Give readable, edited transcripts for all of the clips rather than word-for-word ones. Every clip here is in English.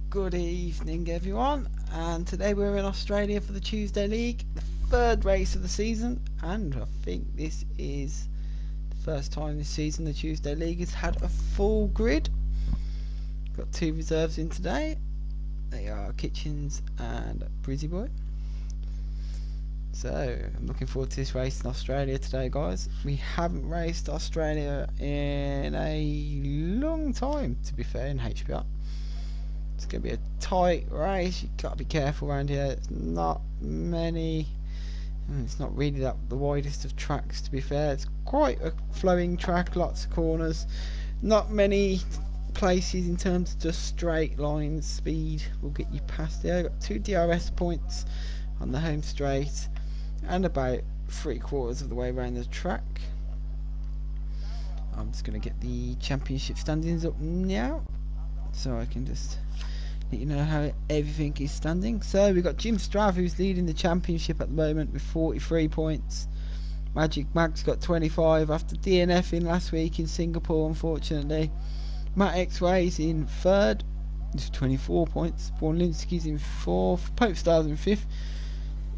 Good evening everyone, and today we're in Australia for the Tuesday League, the third race of the season, and I think this is the first time this season the Tuesday League has had a full grid. Got two reserves in today. They are Kitchens and Brizzy Boy. So I'm looking forward to this race in Australia today, guys. We haven't raced Australia in a long time, to be fair, in Hpr. It's going to be a tight race. You've got to be careful around here. It's not many. It's not really the widest of tracks, to be fair. It's quite a flowing track, lots of corners. Not many places in terms of just straight lines. Speed will get you past there. Got 2 DRS points on the home straight and about 3/4 of the way around the track. I'm just going to get the championship standings up now, so I can just let you know how everything is standing. So we've got Jim Strav, who's leading the championship at the moment with 43 points. Magic Mag's got 25 after DNFing last week in Singapore, unfortunately. Matt X-Ray's in third with 24 points. Borlinski's in fourth. Pope Styles in fifth.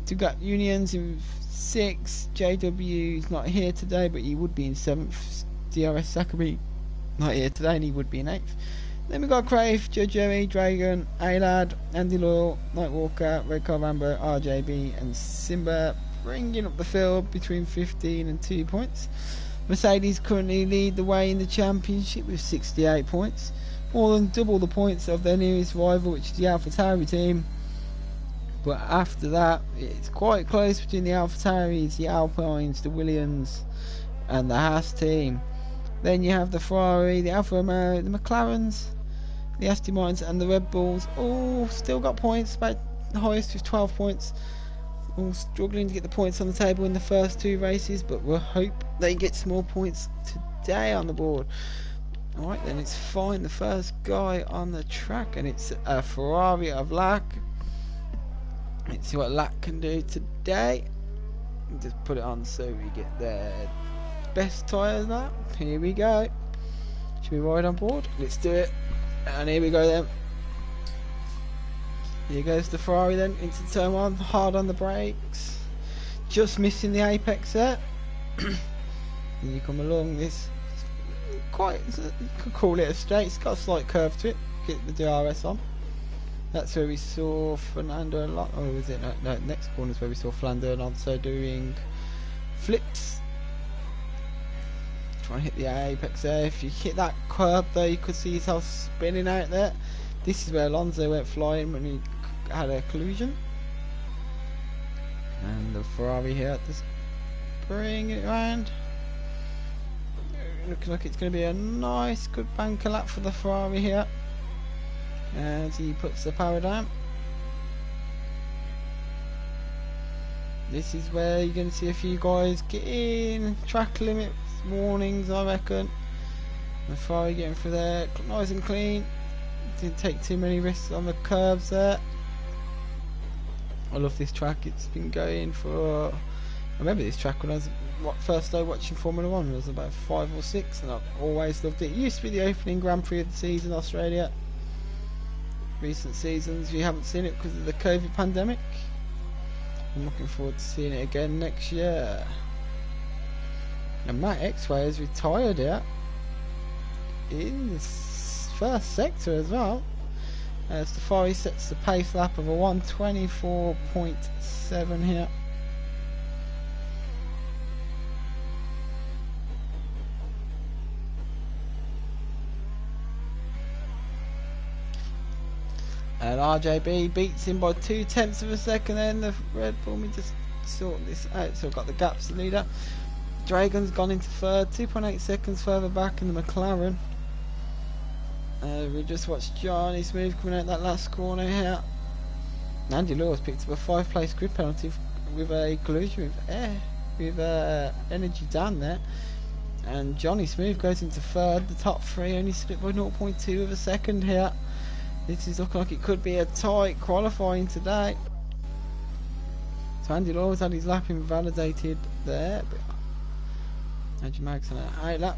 We've got Unions in sixth. JW's not here today, but he would be in seventh. DRS Zachary not here today, and he would be in eighth. Then we've got Crave, Joe Jerry, Dragon, A-Lad, Andy Loyal, Nightwalker, Red Car Rambo, RJB and Simba bringing up the field between 15 and 2 points. Mercedes currently lead the way in the championship with 68 points, more than double the points of their nearest rival, which is the AlphaTauri team. But after that, it's quite close between the AlphaTauris, the Alpines, the Williams and the Haas team. Then you have the Ferrari, the Alfa Romeo, the McLarens, the Aston Martins and the Red Bulls, all still got points, about the highest with 12 points. All struggling to get the points on the table in the first two races, but we'll hope they get some more points today on the board. Alright, then it's fine. The first guy on the track, and it's a Ferrari of Lack. Let's see what Lack can do today. Just put it on so we get their best tyres now. Here we go. Should we ride on board? Let's do it. And here we go then. Here goes the Ferrari then into turn one, hard on the brakes. Just missing the apex there. And you come along this quite, you could call it a straight, it's got a slight curve to it. Get the DRS on. That's where we saw Fernando Alonso. Oh, was it? No, next corner is where we saw Fernando Alonso doing flips. Try and hit the apex there. If you hit that curb though, you could see yourself spinning out there. This is where Alonso went flying when he had a collision. And the Ferrari here just bring it around. Looking like it's going to be a nice, good banker lap for the Ferrari here as he puts the power down. This is where you're going to see a few guys get in. Track limits warnings, I reckon. The Ferrari getting through there nice and clean. Didn't take too many risks on the curves there. I love this track. It's been going for, I remember this track when I was first started watching Formula 1. It was about 5 or 6 and I've always loved it. It used to be the opening Grand Prix of the season in Australia. Recent seasons we haven't seen it because of the COVID pandemic. I'm looking forward to seeing it again next year. And Matt X-Ray is retired here in the first sector as well, as the Ferrari sets the pace lap of a 1:24.7 here. And RJB beats him by 0.2 of a second. Then the Red Bull, we just sort this out. So I've got the gaps to leader. Dragon's gone into third, 2.8 seconds further back in the McLaren. We just watched Johnny Smooth coming out that last corner here. Andy Lewis picked up a 5-place grid penalty with a collision with Energy down there. And Johnny Smooth goes into third. The top three only split by 0.2 of a second here. This is looking like it could be a tight qualifying today. So Andy Lewis had his lap invalidated there. Andrew Magson out lap.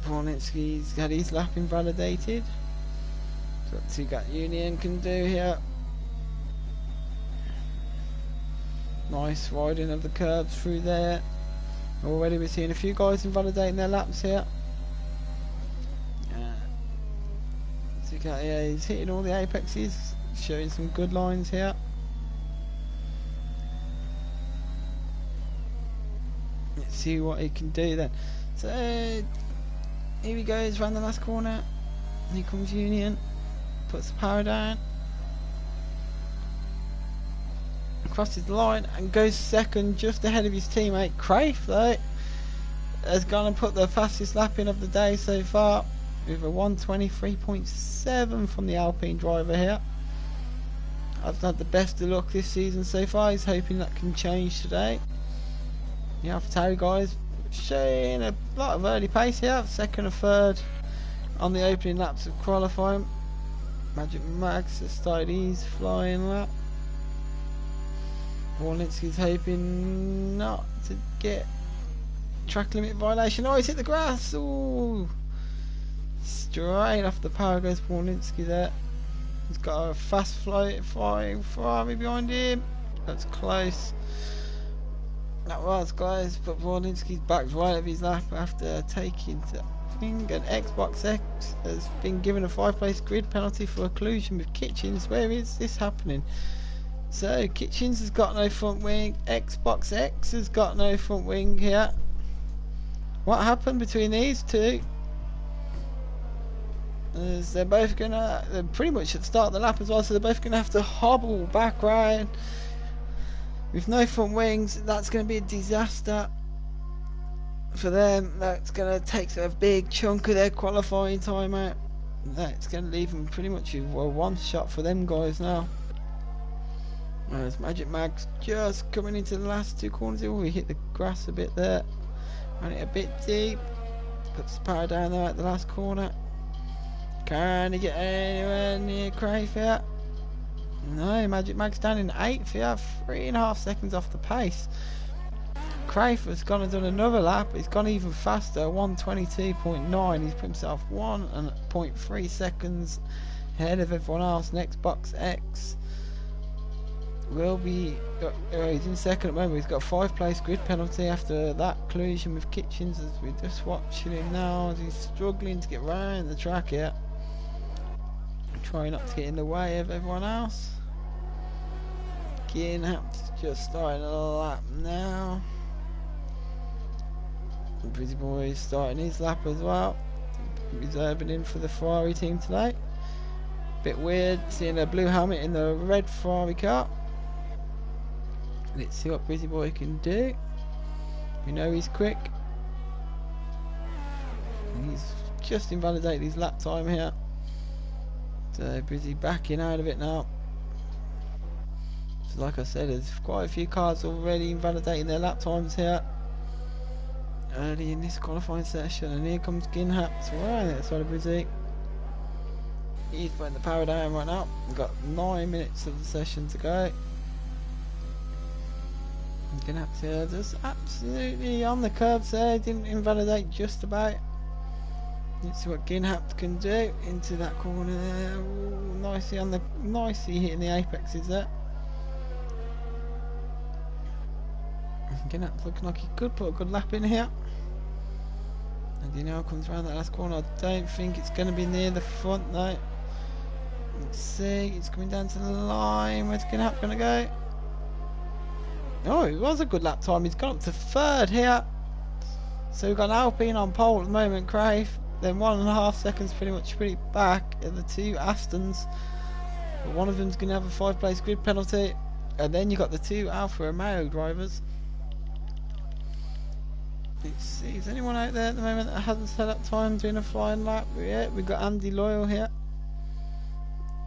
Borlinski's had his lap invalidated. See what Union can do here. Nice riding of the curbs through there. Already we're seeing a few guys invalidating their laps here. See, yeah, he's hitting all the apexes, showing some good lines here. Let's see what he can do then. So here he goes round the last corner. Here comes Union. Puts the power down. Crosses the line and goes second, just ahead of his teammate. Craif though has gone and put the fastest lap in of the day so far, with a 1:23.7 from the Alpine driver here. I've had the best of luck this season so far. He's hoping that can change today. The AlphaTauri guys showing a lot of early pace here, second and third on the opening laps of qualifying. Magic Max has started his flying lap. Warlinski's hoping not to get track limit violation. Oh, he's hit the grass. Oh, straight off the power goes Warlinski there. He's got a fast flying Ferrari behind him. That's close. That was close, but Warlinski's backed right of his lap after taking an Xbox X has been given a 5-place grid penalty for collusion with Kitchens. Where is this happening? So Kitchens has got no front wing, Xbox X has got no front wing here. What happened between these two? As they're both they're pretty much at the start of the lap as well, so they're both gonna have to hobble back round with no front wings. That's gonna be a disaster for them. That's gonna take a big chunk of their qualifying time out. That's gonna leave them pretty much a one shot for them guys now. As Magic Mag's just coming into the last two corners. Oh, we hit the grass a bit there. Ran it a bit deep. Puts the power down there at the last corner. Can he get anywhere near Craif here? No, Magic Mag's down in 8th here. 3.5 seconds off the pace. Craif has gone and done another lap. He's gone even faster. 1:22.9. He's put himself 1.3 seconds ahead of everyone else. Next Xbox X will be he's in second at the moment. He's got a 5-place grid penalty after that collision with Kitchens, as we're just watching him now as he's struggling to get round the track here, trying not to get in the way of everyone else. Ginhap's just starting a lap now. The Busy Boy is starting his lap as well, reserving in for the Ferrari team today. Bit weird seeing a blue helmet in the red Ferrari car. Let's see what Busy Boy can do. We know he's quick. He's just invalidated his lap time here. So Busy backing out of it now. So like I said, there's quite a few cars already invalidating their lap times here early in this qualifying session. And here comes Ginhap right outside of Busy. He's putting the power down right now. We've got 9 minutes of the session to go. Ginhap's here just absolutely on the curbs there. Didn't invalidate just about. Let's see what Ginhap can do into that corner there. Ooh, nicely hitting the apexes there. Ginhap's looking like he could put a good lap in here. And he now comes around that last corner. I don't think it's going to be near the front though. Let's see, it's coming down to the line. Where's Ginhap going to go? Oh, it was a good lap time. He's gone up to third here. So we've got an Alpine on pole at the moment, Craif. Then 1.5 seconds pretty back at the two Astons. But one of them's going to have a 5-place grid penalty. And then you've got the two Alfa Romeo drivers. Let's see, is anyone out there at the moment that hasn't set up time doing a flying lap? Yeah, we've got Andy Loyal here.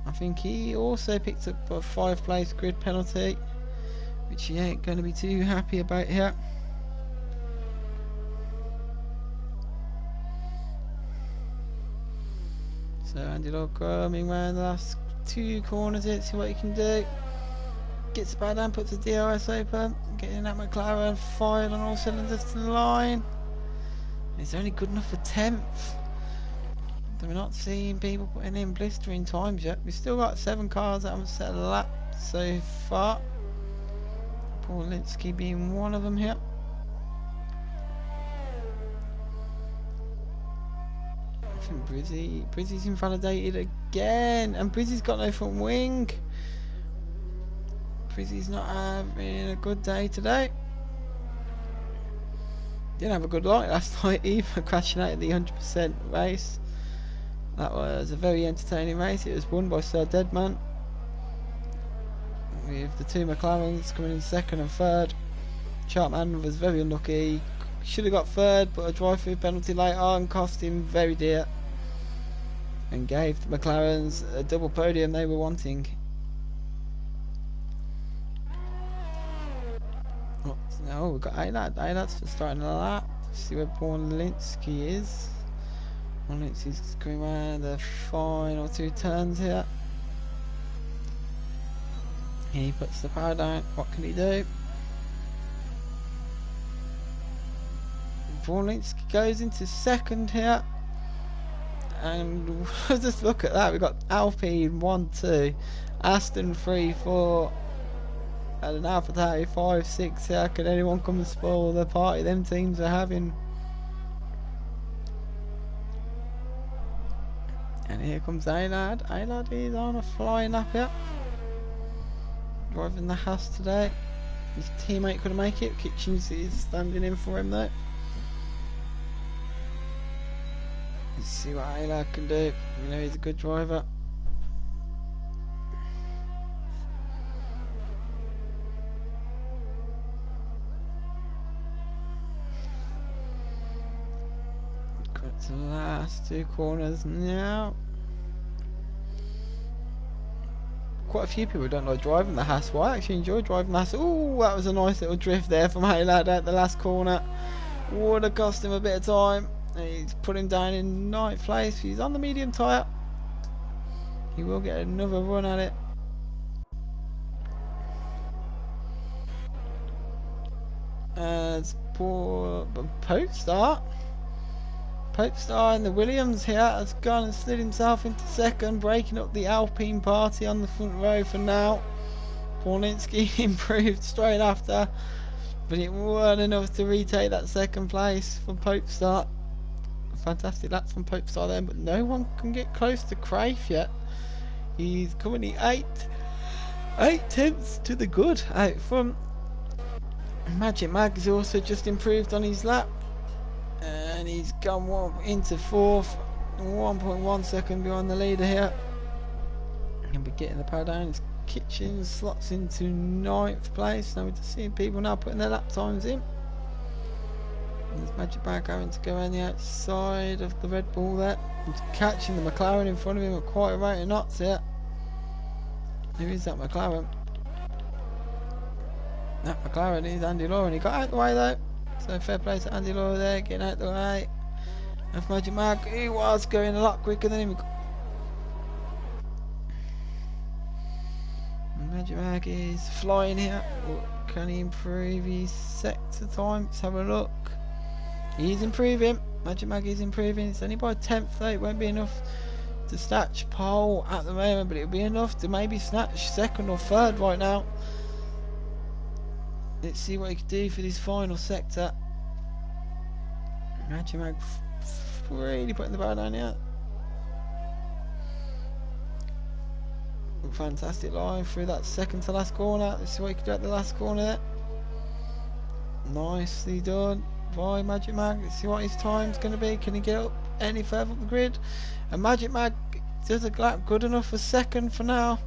I think he also picked up a 5-place grid penalty, which he ain't going to be too happy about here. So Andy Loyal coming around the last two corners here, see what he can do. Gets the back down, puts the DRS open, getting that McLaren fired on all cylinders to the line. It's only good enough for 10th. we're not seeing people putting in blistering times yet. We've still got 7 cars that haven't set a lap so far. Paul Linsky being one of them here. I think Brizzy's invalidated again, and Brizzy's got no front wing. Brizzy's not having a good day today. Didn't have a good night last night either, crashing out of the 100% race. That was a very entertaining race. It was won by Sir Deadman, with the 2 McLarens coming in 2nd and 3rd. Chartman was very unlucky. Should have got 3rd, but a drive-through penalty later on cost him very dear, and gave the McLarens a double podium they were wanting. Oh, we've got Aylad's for starting a lap. See where Borlinski is. Borlinski's going around the final 2 turns here. He puts the power down. What can he do? Borlinski goes into 2nd here. And just look at that. We've got Alpine 1-2, Aston 3-4. And an AlphaTauri 5-6 here. Can anyone come and spoil the party them teams are having? And here comes Aylad. Aylad is on a flying lap here, driving the Haas today. His teammate couldn't make it. Kitchens is standing in for him though. Let's see what Aylad can do. You know he's a good driver. The last 2 corners now. Quite a few people don't like driving the Haas. Well, I actually enjoy driving the Haas. Ooh, that was a nice little drift there from Aylad at the last corner. Would have cost him a bit of time. He's put him down in 9th place. He's on the medium tyre. He will get another run at it. As poor Pope start. Popestar in the Williams here has gone and slid himself into 2nd, breaking up the Alpine party on the front row for now. Borlinski improved straight after, but it wasn't enough to retake that 2nd place for Popestar. Fantastic laps from Popestar then, but no one can get close to Craif yet. He's currently 8 tenths to the good out from Magic Mag. Has also just improved on his lap, and he's gone into 4th, 1.1 second behind the leader here. He'll be getting the power down. His Kitchen slots into 9th place. Now we're just seeing people now putting their lap times in. And there's Magic Bag going to go around the outside of the Red Bull there. He's catching the McLaren in front of him at quite a rate of knots here. Who is that McLaren? That McLaren is Andy Law, and he got out of the way though. So fair play to Andy Law there, getting out the way of Magic Mag. He was going a lot quicker than him. Magic Mag is flying here. Can he improve his sector time? Let's have a look. He's improving. Magic Mag is improving. It's only by 10th though. It won't be enough to snatch pole at the moment, but it'll be enough to maybe snatch 2nd or 3rd right now. Let's see what he can do for this final sector. Magic Mag really putting the bar down here. Fantastic line through that 2nd to last corner. Let's see what he can do at the last corner there. Nicely done by Magic Mag. Let's see what his time's going to be. Can he get up any further up the grid? And Magic Mag does a lap good enough for 2nd for now.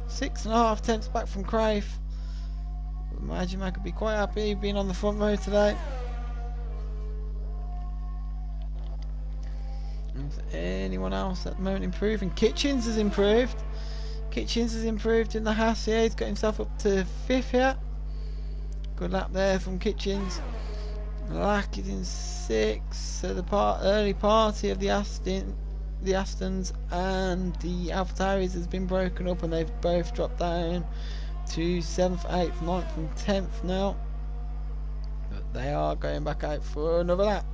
6.5 tenths back from Craif. Magic Mag could be quite happy being on the front row today. Is anyone else at the moment improving? Kitchens has improved. Kitchens has improved in the Haas here. He's got himself up to 5th here. Good lap there from Kitchens. Lack is in 6th. So the early party of the Astons and the AlphaTauris has been broken up, and they've both dropped down to 7th, 8th, 9th and 10th now. But they are going back out for another lap.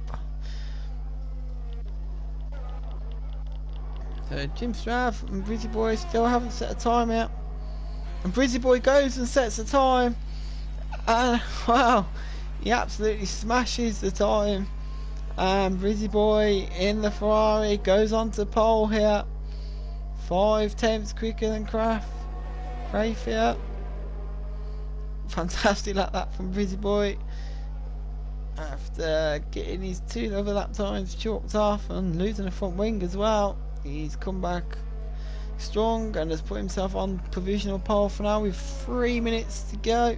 So Jim Strav and Brizzy Boy still haven't set a time out. And Brizzy Boy goes and sets a time. And wow, he absolutely smashes the time. And Brizzy Boy in the Ferrari goes on to pole here. 5/10 quicker than Kraft here. Fantastic like that from Brizzy Boy. After getting his 2 other lap times chalked off and losing a front wing as well, he's come back strong and has put himself on provisional pole for now with 3 minutes to go.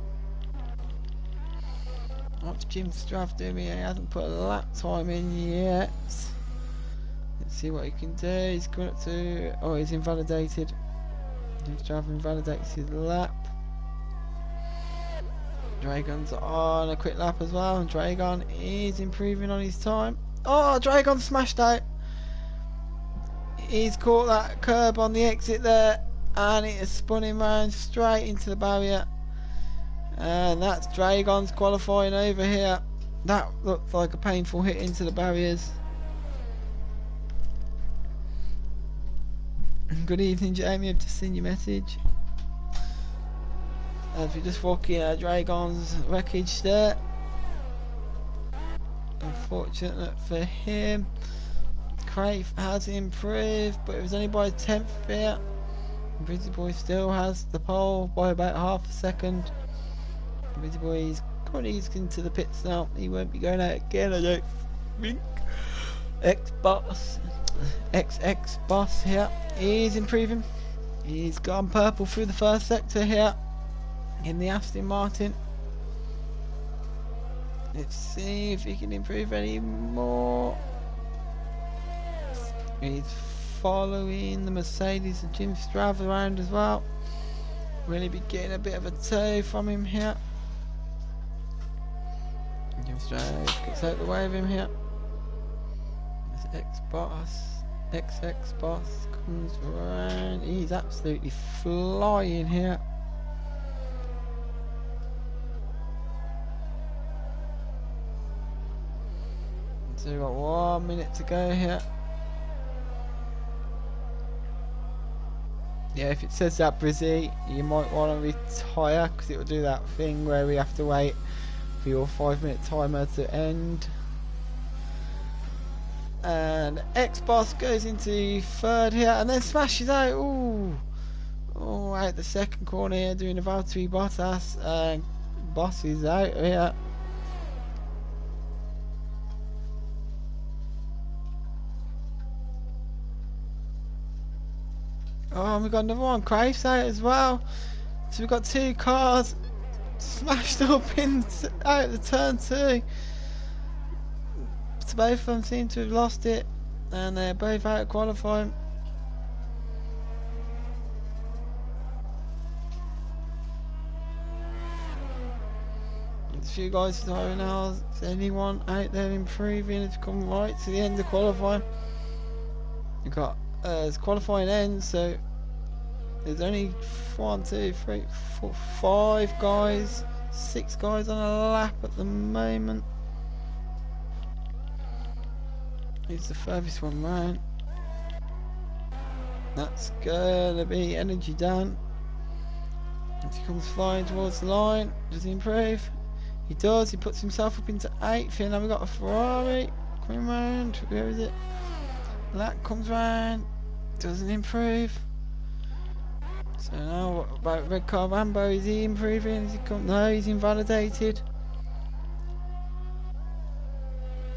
What's Jim Strav doing here? He hasn't put a lap time in yet. Let's see what he can do. He's coming up to... oh, he's invalidated. Jim Strav invalidates his lap. Dragon's on a quick lap as well, and Dragon is improving on his time. Oh, Dragon smashed out. He's caught that curb on the exit there, and it has spun him round straight into the barrier. And that's Dragon's qualifying over here. That looked like a painful hit into the barriers. Good evening, Jamie. I've just seen your message. As we just walk in Dragon's wreckage there. Unfortunate for him. Crave has improved, but it was only by a 10th here. Brizzy Boy still has the pole by about half a second. Brizzy Boy is currently into the pits now. He won't be going out again, I don't think. XX boss here is improving. He's gone purple through the first sector here in the Aston Martin. Let's see if he can improve any more. He's following the Mercedes and Jim Strav around as well. Really be getting a bit of a toe from him here. Jim Strav gets out the way of him here. This XX boss comes around. He's absolutely flying here. So we've got 1 minute to go here. Yeah, if it says that, Brizzy, you might want to retire, because it will do that thing where we have to wait for your 5-minute timer to end. And X-Boss goes into third here and then smashes out. Ooh. Oh, out the second corner here doing a Valtteri Bottas. Boss is out here. Oh, we've got another one. Craves out as well. So we've got 2 cars smashed up out the turn 2. So both of them seem to have lost it, and they're both out of qualifying. There's a few guys retiring now. Is anyone out there improving? It's come right to the end of qualifying. You've got as qualifying ends, so there's only 1, 2, 3, 4, 5 guys, 6 guys on a lap at the moment. Who's the furthest one round? That's gonna be Energy Dan. As he comes flying towards the line, does he improve? He does. He puts himself up into 8th here. Now we've got a Ferrari coming round. Where is it? That comes round. Doesn't improve. So now what about Red Car Rambo? Is he improving? Is he no, he's invalidated.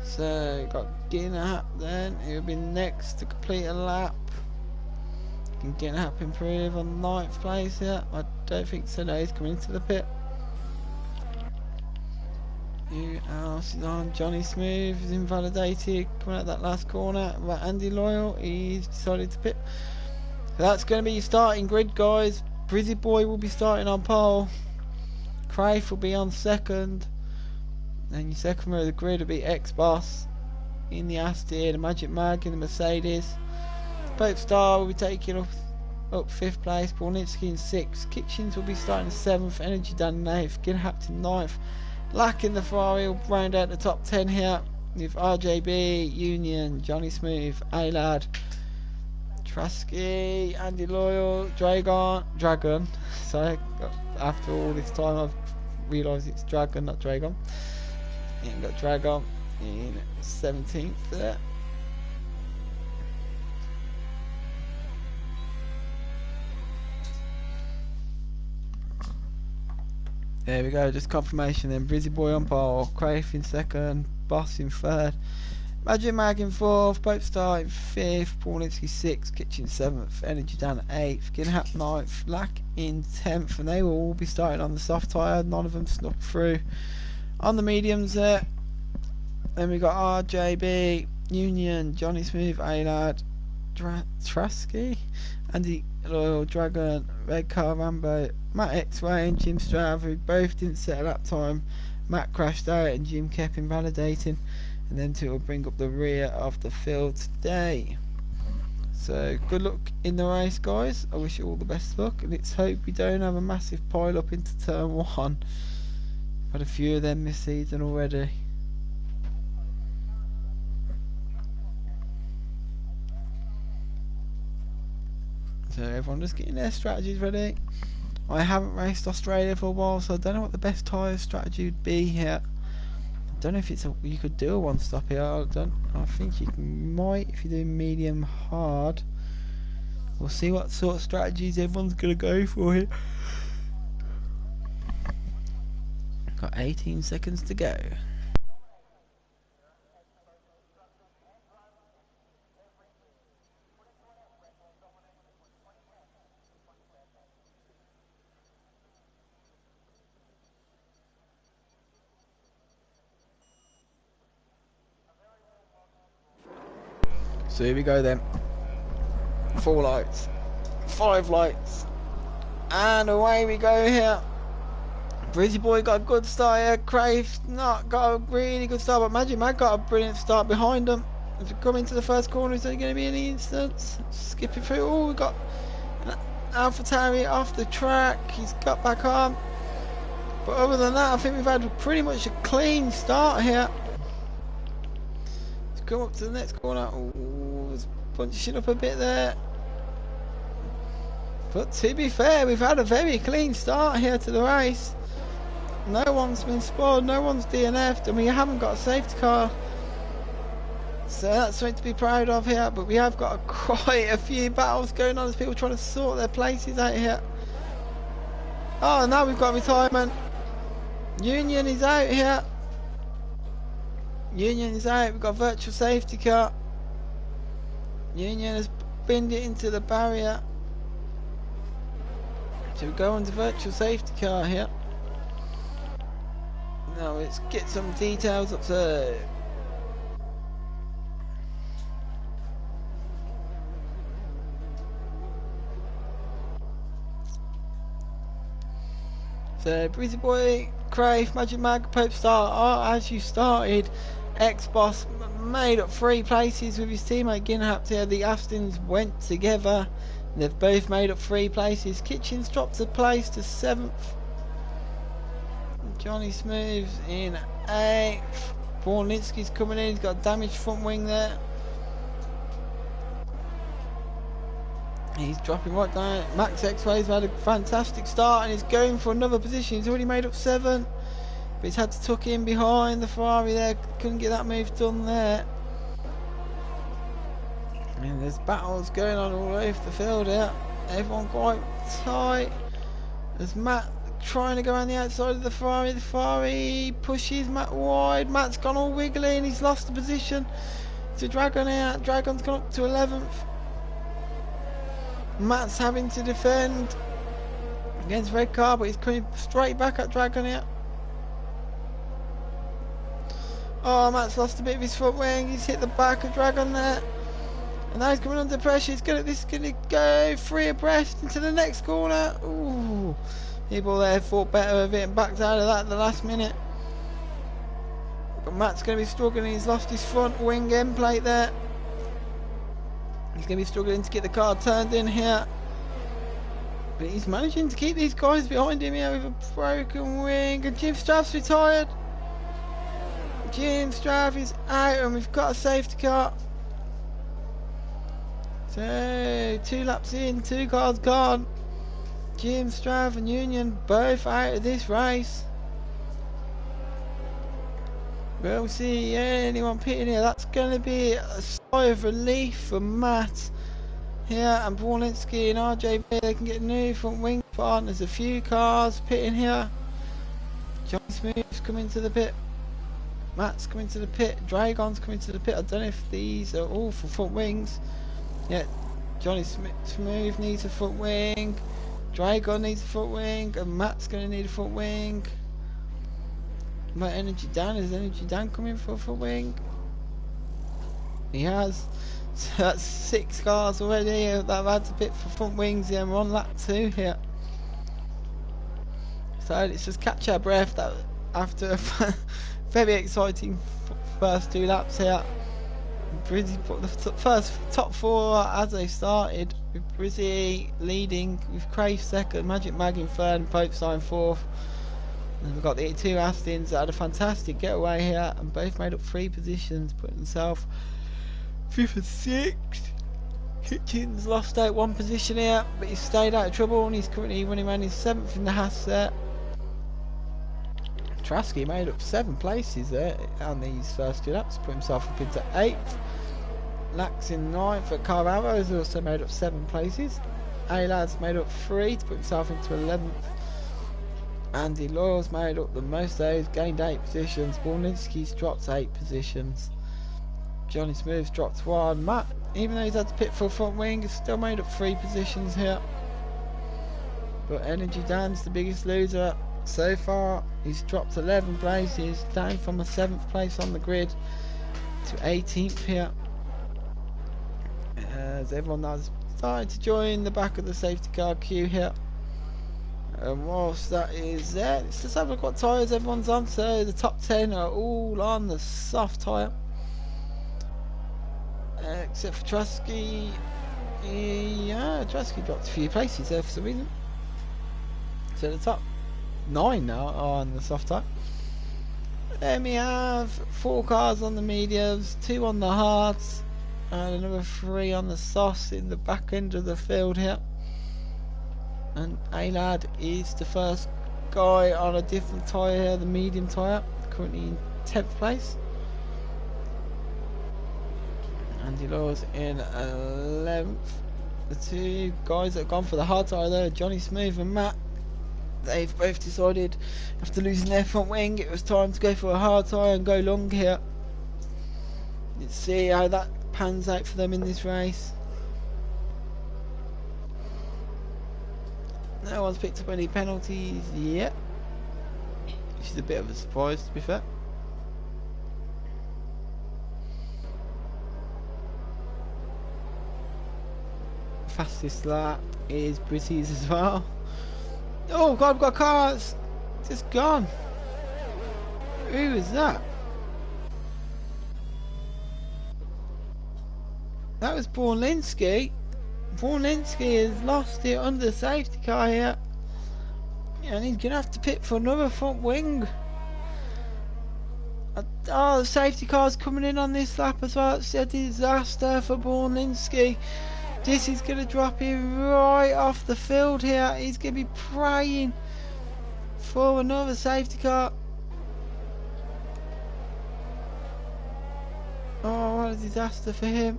So got Ginhap then. He'll be next to complete a lap. Can Ginhap improve on 9th place here? I don't think so. No, he's coming into the pit. Who else is on? Johnny Smooth is invalidated. Coming out that last corner. But Andy Loyal, he's decided to pit. So that's going to be your starting grid, guys. Brizzy Boy will be starting on pole. Craif will be on second. Then your second row of the grid will be X-Boss in the Aston, the Magic Mag in the Mercedes. Pope Star will be taking up 5th place. Bornitsky in 6th. Kitchens will be starting 7th. Energy Dan 8th. Ginhap to 9th. Lack in the Ferrari will round out the top 10 here with RJB, Union, Johnny Smooth, A-Lad, Trusky, Andy Loyal, Dragon. So after all this time I've realised it's Dragon, not Dragon. And got Dragon in 17th there. There we go, just confirmation then. Brizzy Boy on pole, Craif in second, Boss in third, Magic Mag in fourth, Pope Star in fifth, Paulinski sixth, Kitchen seventh, Energy Dan eighth, Ginhap ninth, Lack in 10th, and they will all be starting on the soft tyre. None of them snuck through on the mediums there. Then we got RJB, Union, Johnny Smooth, A-Lad, Trusky, Andy Loyal, Dragon, Red Car Rambo, Matt X-Ray and Jim Strav, who both didn't set a lap time. Matt crashed out and Jim kept invalidating, and then two will bring up the rear of the field today. So good luck in the race, guys. I wish you all the best luck, and let's hope we don't have a massive pile up into turn one. Had a few of them this season already. So everyone just getting their strategies ready. I haven't raced Australia for a while, so I don't know what the best tyre strategy would be here. I don't know if it's you could do a one stop here. I think you might if you're doing medium hard. We'll see what sort of strategies everyone's gonna go for here. Got 18 seconds to go. So here we go then. 4 lights, 5 lights, and away we go here. Brizzy Boy got a good start here. Craif not got a really good start, but Magic Mag got a brilliant start behind them. As we come into the first corner, is there going to be any incidents? Skipping through. Oh, we got AlphaTauri off the track. He's got back on. But other than that, I think we've had pretty much a clean start here. Let's come up to the next corner. Ooh, it's bunching up a bit there. But to be fair, we've had a very clean start here to the race. No one's been spoiled, no one's DNF'd, and we haven't got a safety car. So that's something to be proud of here, but we have got quite a few battles going on as people trying to sort their places out here. Oh, now we've got retirement. Union is out here. Union is out, we've got virtual safety car. Union has binned it into the barrier. So we go on to virtual safety car here. Now let's get some details up to. So Brizzy Boy, Craif, Magic Mag, Pope Star, as you started, X-Boss made up 3 places with his teammate Ginhap here. The Astons went together. They've both made up 3 places. Kitchens dropped a place to 7th. Johnny Smooth's in 8th. Borlinski's coming in. He's got a damaged front wing there. He's dropping right down. Max X-Ray's had a fantastic start and he's going for another position. He's already made up 7. But he's had to tuck in behind the Ferrari there. Couldn't get that move done there. And there's battles going on all over the field here. Everyone quite tight. There's Matt trying to go around the outside of the Ferrari. The Ferrari pushes Matt wide. Matt's gone all wiggly and he's lost the position to Dragon out. Dragon's gone up to 11th. Matt's having to defend against Red Car, but he's coming straight back at Dragon here. Oh, Matt's lost a bit of his front wing. He's hit the back of Dragon there. And now he's coming under pressure. This is going to go 3 abreast into the next corner. Ooh. People there thought better of it and backed out of that at the last minute. But Matt's going to be struggling. He's lost his front wing end plate there. He's going to be struggling to get the car turned in here. But he's managing to keep these guys behind him here with a broken wing. And Jim Strav's retired. Jim Strav is out and we've got a safety car. So, 2 laps in, 2 cars gone. Jim, Strav and Union both out of this race. We'll see anyone pitting here. That's going to be a sigh of relief for Matt here, and Borlinski and RJB. They can get new front wing partners. A few cars pitting here. Johnny Smooth's coming to the pit. Matt's coming to the pit. Dragon's coming to the pit. I don't know if these are all for front wings. Yeah, Johnny Smooth needs a front wing. Dragon needs a front wing, and Matt's going to need a front wing. But Energy Dan, is Energy Dan coming for a front wing? He has. So that's 6 cars already that have had to pit for front wings here. We're on lap 2 here. So let's just catch our breath that after a very exciting first 2 laps here. Brizzy put the first top 4 as they started, with Brizzy leading, with Crave second, Magic Mag in third, and Pope Sign fourth. And we've got the 2 Astons that had a fantastic getaway here, and both made up 3 positions, putting themselves 5th and 6th. Hitchens lost out 1 position here, but he stayed out of trouble, and he's currently running around his 7th in the Haas set. Trasky made up 7 places there on these first 2 laps, put himself up into 8th. Lax in 9th, at Carraro has also made up 7 places. A-Lad's made up 3 to put himself into 11th. Andy Loyal's made up the most days, gained 8 positions. Borlinski's dropped 8 positions. Johnny Smooth's dropped 1. Matt, even though he's had to pit for a front wing, has still made up 3 positions here. But Energy Dan's the biggest loser so far. He's dropped 11 places, down from a 7th place on the grid to 18th here. As everyone has started to join the back of the safety car queue here. And whilst that is there, let's just have a look what tyres everyone's on. So the top 10 are all on the soft tyre, except for Trusky. Yeah, Trusky dropped a few places there for some reason. So the top 9 now are on the soft tyre. Then we have 4 cars on the mediums, 2 on the hards, and another 3 on the softs in the back end of the field here. And A-Lad is the first guy on a different tyre here, the medium tyre, currently in 10th place. Andy Law's in 11th. The 2 guys that have gone for the hard tyre there, Johnny Smooth and Matt, they've both decided after losing their front wing it was time to go for a hard tyre and go long here. Let's see how that pans out for them in this race. No one's picked up any penalties yet, which is a bit of a surprise to be fair. Fastest lap is Brizzy's as well. Oh god, we've got cars just gone. Who is that? That was Borlinski. Borlinski has lost it under the safety car here, and he's gonna have to pit for another front wing. Oh, the safety car's coming in on this lap as well. It's a disaster for Borlinski. This is gonna drop him right off the field here. He's gonna be praying for another safety car. Oh, what a disaster for him.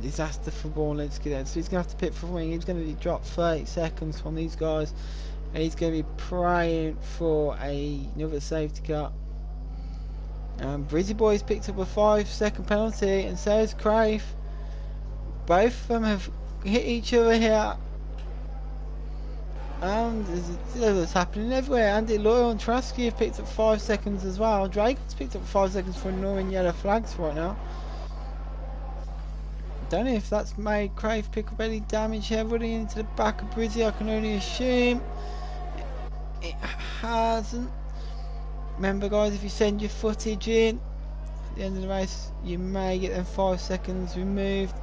Disaster for Borlinski then. So he's going to have to pit for wing. He's going to be dropped 30 seconds from these guys, and he's going to be praying for another safety car. Brizzy Boy's picked up a 5-second penalty, and so has Crave. Both of them have hit each other here, and there's happening everywhere. Andy Loyal and Trusky have picked up 5 seconds as well. Dragon's picked up 5 seconds for ignoring yellow flags right now. Don't know if that's made Crave pick up any damage here running into the back of Brizzy. I can only assume it hasn't. Remember guys, if you send your footage in at the end of the race, you may get them 5 seconds removed.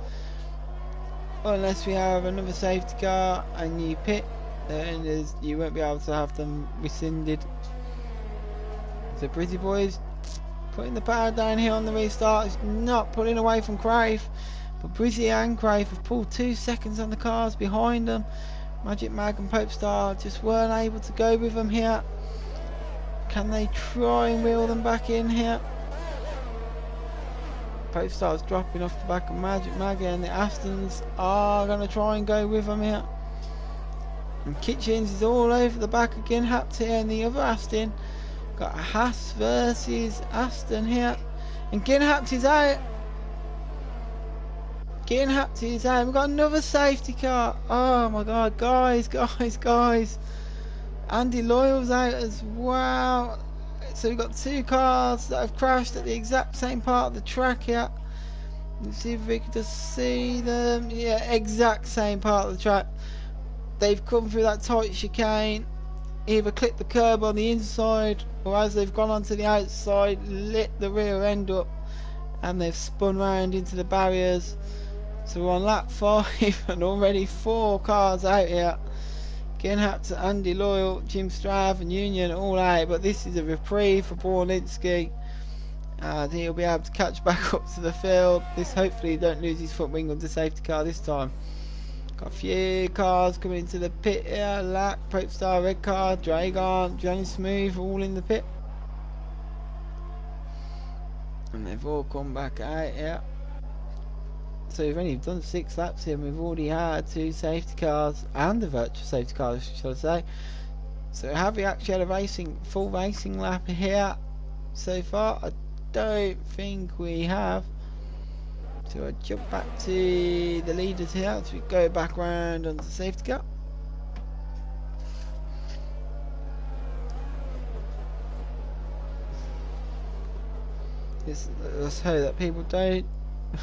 unless we have another safety car and you pit, then you won't be able to have them rescinded. So Brizzy boys putting the power down here on the restart. It's not pulling away from Crave, but Brizzy and Crave have pulled 2 seconds on the cars behind them. Magic Mag and Popestar just weren't able to go with them here. Can they try and wheel them back in here? Popestar's dropping off the back of Magic Mag, and the Astons are going to try and go with them here. And Kitchens is all over the back again. Hapt here and the other Aston. Got a Haas versus Aston here. And Ginhapt is out. Ginhapt is out. We've got another safety car. Oh my god, guys. Andy Loyal's out as well. So we've got 2 cars that have crashed at the exact same part of the track here. Let's see if we can just see them. Yeah, exact same part of the track. They've come through that tight chicane, either clipped the curb on the inside, or as they've gone onto the outside, lit the rear end up, and they've spun round into the barriers. So we're on lap 5 and already 4 cars out here. Ginhapt, Andy Loyal, Jim Strav and Union all out, but this is a reprieve for Borlinski. He'll be able to catch back up to the field. Hopefully he don't lose his foot wing on the safety car this time. Got a few cars coming into the pit here. Lack, Popestar, red car, Dragon, Johnny Smooth, all in the pit. And they've all come back out here. So we've only done 6 laps here, and we've already had 2 safety cars and a virtual safety car, shall I say. So have we actually had a full racing lap here so far? I don't think we have. So I jump back to the leaders here as we go back round onto the safety car. Let's hope that people don't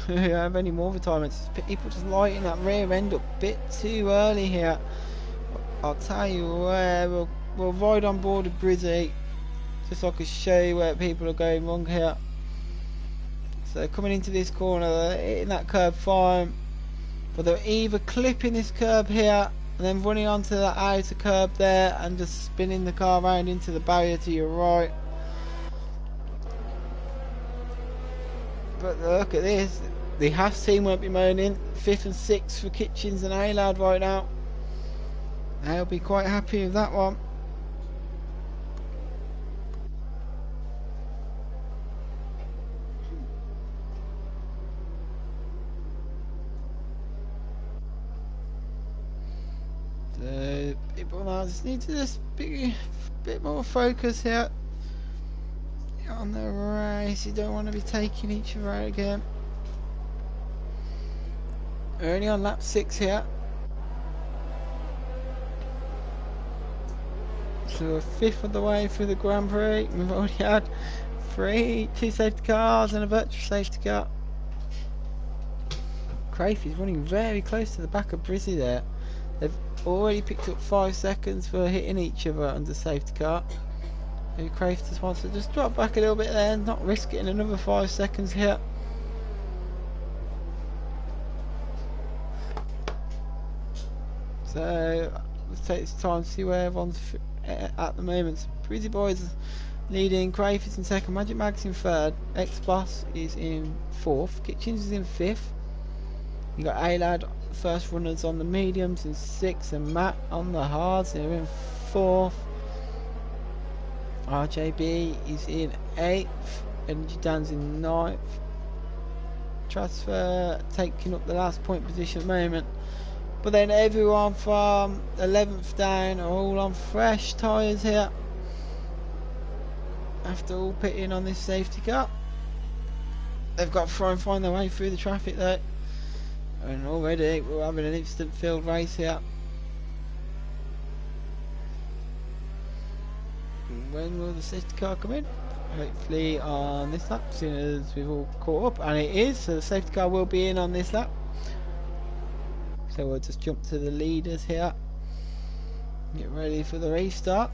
have any more retirements. People just lighting that rear end up a bit too early here. I'll tell you where we'll ride on board with Brizzy, just so I can show you where people are going wrong here. So coming into this corner, they're hitting that curb fine, but they're either clipping this curb here and then running onto that outer curb there and just spinning the car around into the barrier to your right. But look at this, the Haas team won't be moaning. 5th and 6th for Kitchens and Alad right now. They'll be quite happy with that one. So people now just need to just be a bit more focus here on the race. You don't want to be taking each other out again. We're only on lap 6 here. So we're 5th of the way through the Grand Prix. We've already had 2 safety cars and a virtual safety car. Crafey is running very close to the back of Brizzy there. They've already picked up 5 seconds for hitting each other under safety car. Maybe Crafey just wants to just drop back a little bit there, not risk getting another 5 seconds here. So let's take this time to see where everyone's at the moment. So Brizzy Boys leading, Crafey's in 2nd, Magic Mag's in 3rd, X Plus is in 4th, Kitchens is in 5th. You got A-Lad, first runners on the mediums in 6th, and Matt on the hards, they're in 4th. RJB is in 8th, Energy Dan's in 9th. Transfer taking up the last point position at the moment. But then everyone from 11th down are all on fresh tyres here, after all pitting on this safety car. They've got to try and find their way through the traffic though. And already we're having an instant field race here. When will the safety car come in? Hopefully on this lap, as soon as we've all caught up, and it is, so the safety car will be in on this lap. So we'll just jump to the leaders here, get ready for the restart.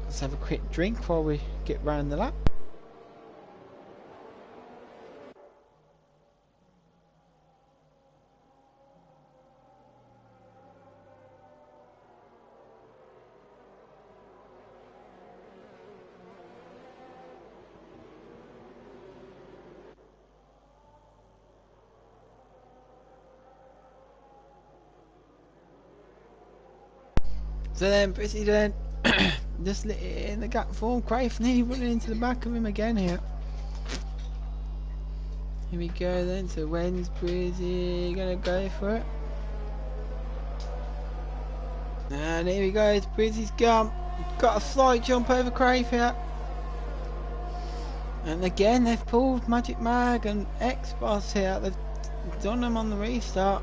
Let's have a quick drink while we get round the lap. So then Brizzy then just lit it in the gap form. Craif nearly running into the back of him again here. Here we go then. So when's Brizzy gonna go for it? And here he goes. Brizzy's gone. Got a slight jump over Craif here. And again they've pulled Magic Mag and X-Boss here. They've done them on the restart.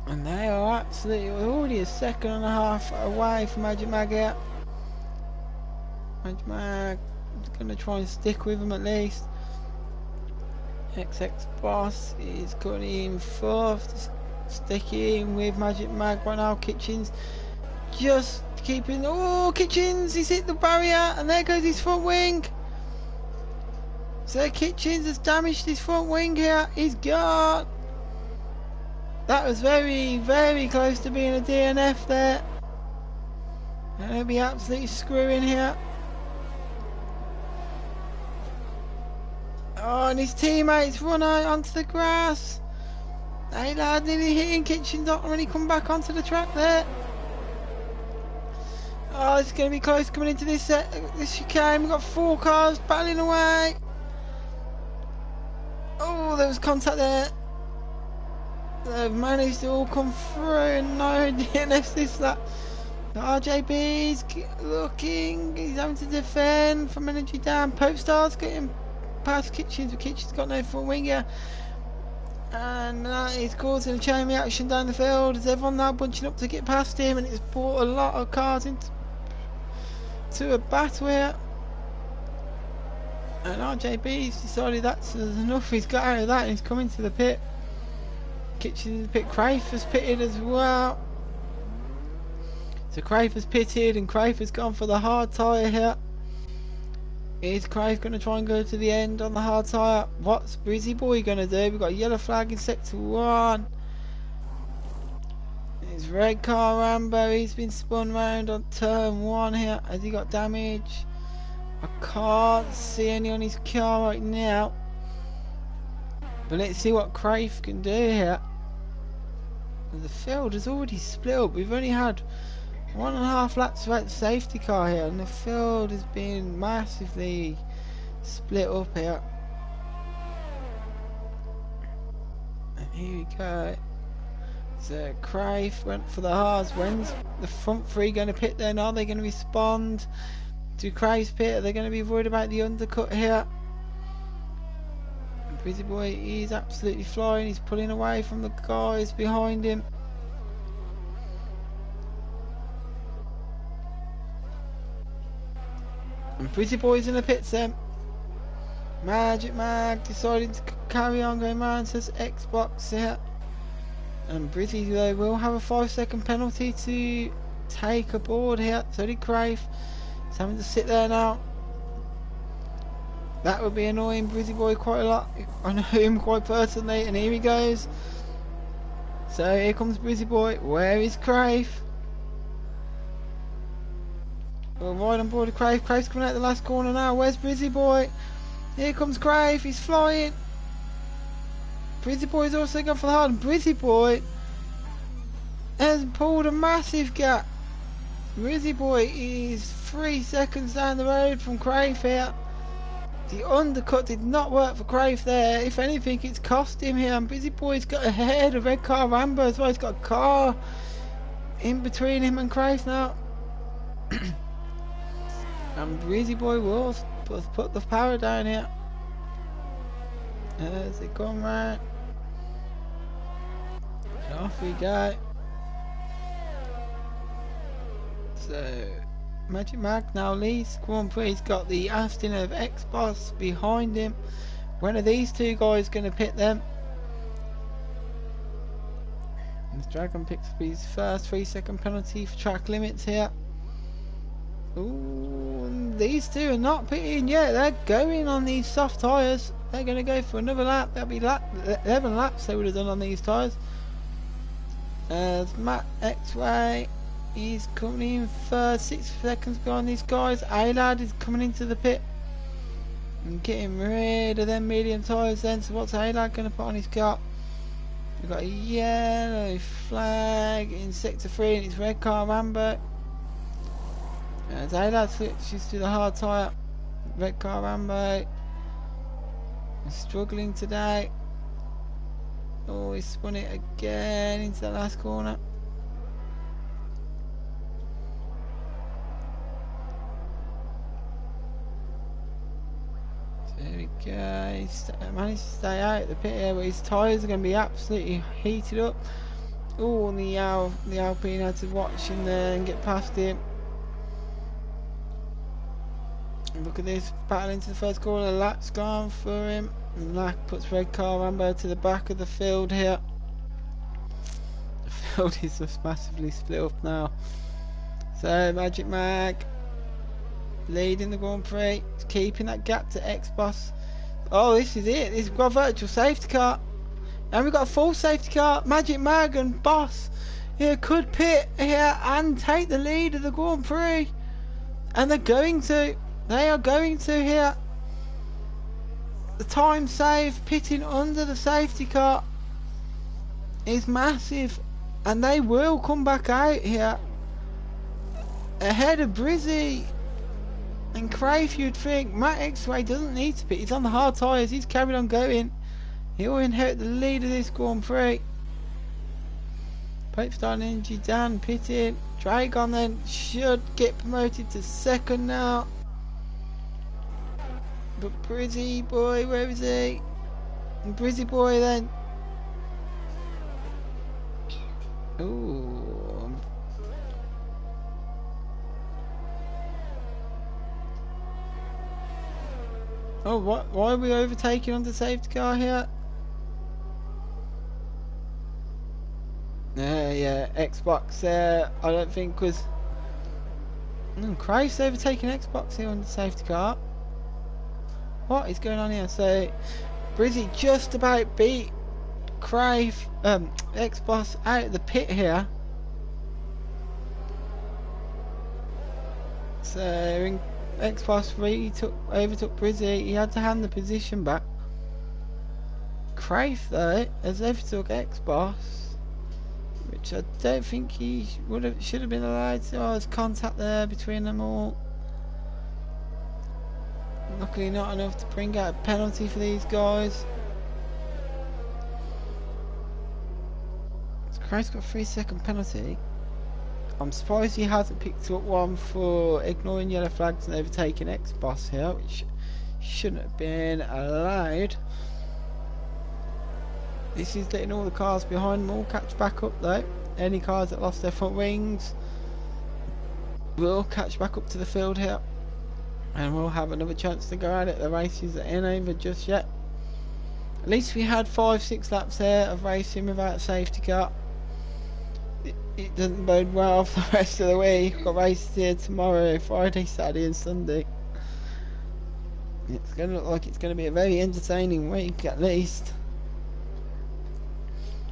And they are absolutely already a second and a half away from Magic Mag here. Magic Mag is going to try and stick with them at least. XX Boss is currently in fourth, sticking with Magic Mag right now. Kitchens just keeping. Oh, Kitchens! He's hit the barrier, and there goes his front wing. So Kitchens has damaged his front wing here. He's gone. That was very, very close to being a DNF there. And he'll be absolutely screwing here. Oh, and his teammates run out onto the grass. Hey lad, nearly hitting Kitchens up when he come back onto the track there. Oh, it's going to be close coming into this chicane. We've got 4 cars battling away. Oh, there was contact there. They've managed to all come through and no DNFs this lap. RJB's looking, he's having to defend from energy down. Popestar's getting past Kitchens, but Kitchens got no front wing here. And that is causing a chain reaction down the field as everyone now bunching up to get past him, and it's brought a lot of cars into a battle here. And RJB's decided that's enough, he's got out of that and he's coming to the pit. Kitchens pit. Craif has pitted as well. So Craif has pitted and Craif has gone for the hard tyre here. Is Craif going to try and go to the end on the hard tyre? What's Brizzy Boy going to do? We've got a yellow flag in sector 1. His red car Rambo, he's been spun round on turn 1 here. Has he got damage? I can't see any on his car right now. But let's see what Craif can do here. The field has already split up. We've only had 1.5 laps without the safety car here, and the field has been massively split up here. And here we go. So Craif went for the hards. When's the front 3 going to pit then? Are they going to respond to Craif's pit? Are they going to be worried about the undercut here? Brizzy Boy is absolutely flying. He's pulling away from the guys behind him. And Brizzy Boy's in the pits then. Magic Mag decided to carry on going round, says Xbox here. And Brizzy though will have a 5-second penalty to take aboard here. So did Craif. He's having to sit there now. That would be annoying Brizzy Boy quite a lot. I know him quite personally, and here he goes. So here comes Brizzy Boy. Where is Craif? Well, right on board of Craif. Craif's coming out the last corner now. Where's Brizzy Boy? Here comes Craif. He's flying. Brizzy Boy's also gone for the hard. And Brizzy Boy has pulled a massive gap. Brizzy Boy is 3 seconds down the road from Craif here. The undercut did not work for Craif there. If anything, it's cost him here. And Brizzy Boy's got ahead of red car Rambo as well. He's got a car in between him and Craif now. And Brizzy Boy will put the power down here. As they come round. And off we go. So Magic Mag now leads Grand Prix. He's got the Aston of X-Boss behind him. When are these 2 guys going to pit them? And Dragon picks up his first 3-second penalty for track limits here. Ooh, and these 2 are not pitting yet. They're going on these soft tyres. They're going to go for another lap. That'll be 11 laps they would have done on these tyres. As Matt X-Ray, he's coming in third, 6 seconds behind these guys. A-Lad is coming into the pit and getting rid of them medium tyres then. So what's A-Lad going to put on his car? We've got a yellow flag in sector 3 and it's red car Rambo. As Ayla switches to the hard tyre. Red car Rambo. He's struggling today. Oh, he spun it again into the last corner. There we go. He's managed to stay out of the pit here, but his tyres are going to be absolutely heated up. Oh, and the Alpine had to watch him there and get past him. And look at this, battle into the first corner. Lap's gone for him. And Lack puts red car Rambo to the back of the field here. The field is just massively split up now. So Magic Mag leading the Grand Prix, keeping that gap to X-Boss. Oh, this is it. We've got a virtual safety car. And we've got a full safety car. Magic Mag and Boss here could pit here and take the lead of the Grand Prix. And they're going to. They are going to here. The time saved pitting under the safety car is massive. And they will come back out here ahead of Brizzy and Craif. You'd think Matt X-Ray doesn't need to pit. He's on the hard tyres. He's carried on going. He'll inherit the lead of this Grand Prix. Popestar and Energy Dan pitting. Dragon then should get promoted to second now. But Brizzy boy, where is he? And Brizzy boy then. Ooh. Oh, what? Why are we overtaking on the safety car here? Yeah, Xbox there. I don't think was. Christ, overtaking Xbox here on the safety car. What is going on here? So, Brizzy just about beat Craif, Xbox out of the pit here. So, Xbox really overtook Brizzy. He had to hand the position back. Craif though has overtook Xbox, which I don't think he should have been allowed to. Oh, there's contact there between them all. Luckily not enough to bring out a penalty for these guys. So Craif's got a 3-second penalty. I'm surprised he hasn't picked up one for ignoring yellow flags and overtaking X-Boss here, which shouldn't have been allowed. This is letting all the cars behind them all catch back up though. Any cars that lost their front wings will catch back up to the field here. And we'll have another chance to go at it. The races ain't over just yet. At least we had 5-6 laps there of racing without a safety car. It doesn't bode well for the rest of the week. We've got races here tomorrow, Friday, Saturday and Sunday. It's going to look like it's going to be a very entertaining week at least.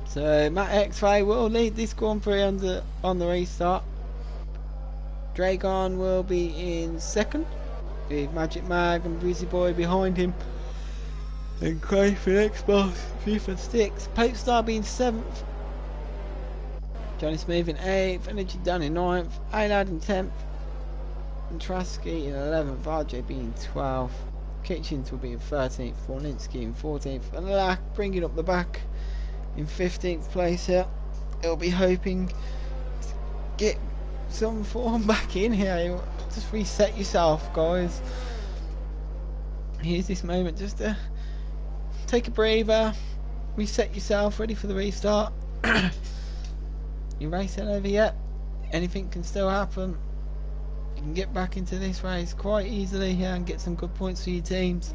So Matt X-Ray will lead this Grand Prix on the restart. Dragon will be in second, with Magic Mag and Brizzy Boy behind him. And Craif and Xbox 5th and 6th. Popestar being 7th. Johnny Smith in 8th. Energy Dan in 9th. Alad in 10th. And Trasky in 11th. RJ being 12th. Kitchens will be in 13th. Forninsky in 14th. And Lack bringing up the back in 15th place here. He'll be hoping to get some form back in here. Just reset yourself, guys. Here's this moment just to take a breather, reset yourself, ready for the restart. Your race ain't over yet. Anything can still happen. You can get back into this race quite easily here and get some good points for your teams.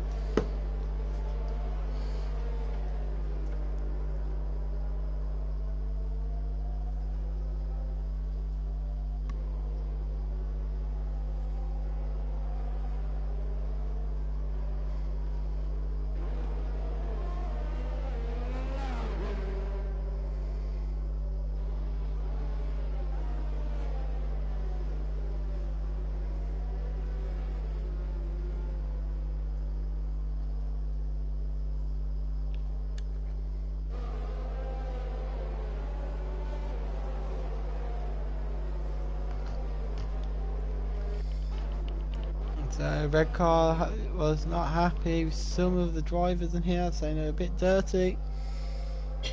So red car was not happy with some of the drivers in here, saying they're a bit dirty.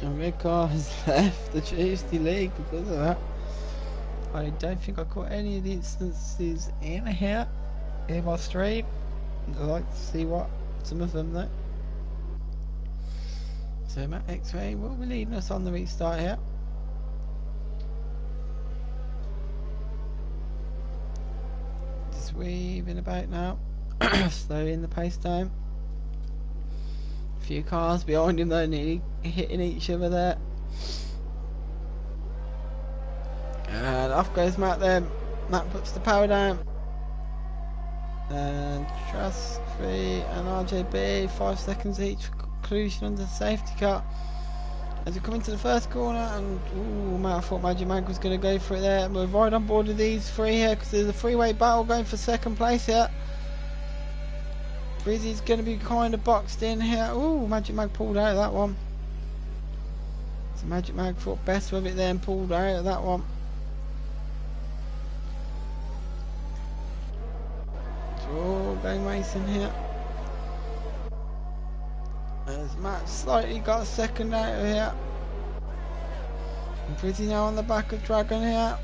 And red car has left the Tuesday League because of that. I don't think I caught any of the instances in here in my stream. I'd like to see what some of them though. So Matt X-Ray will be leading us on the restart here. Just weaving about now. Slowing the pace down. A few cars behind him though, nearly hitting each other there. And off goes Matt then. Matt puts the power down. And Trustfree and RJB 5 seconds each for conclusion under the safety car. As we come into the first corner, and ooh, man, I thought Magic Mag was going to go for it there. We're right on board with these three here because there's a three-way battle going for second place here. Brizzy's going to be kind of boxed in here. Ooh, Magic Mag pulled out of that one. So Magic Mag thought best with it there and pulled out of that one. Oh, going racing here. As Matt slightly got a second out of here. And Brizzy now on the back of Dragon here.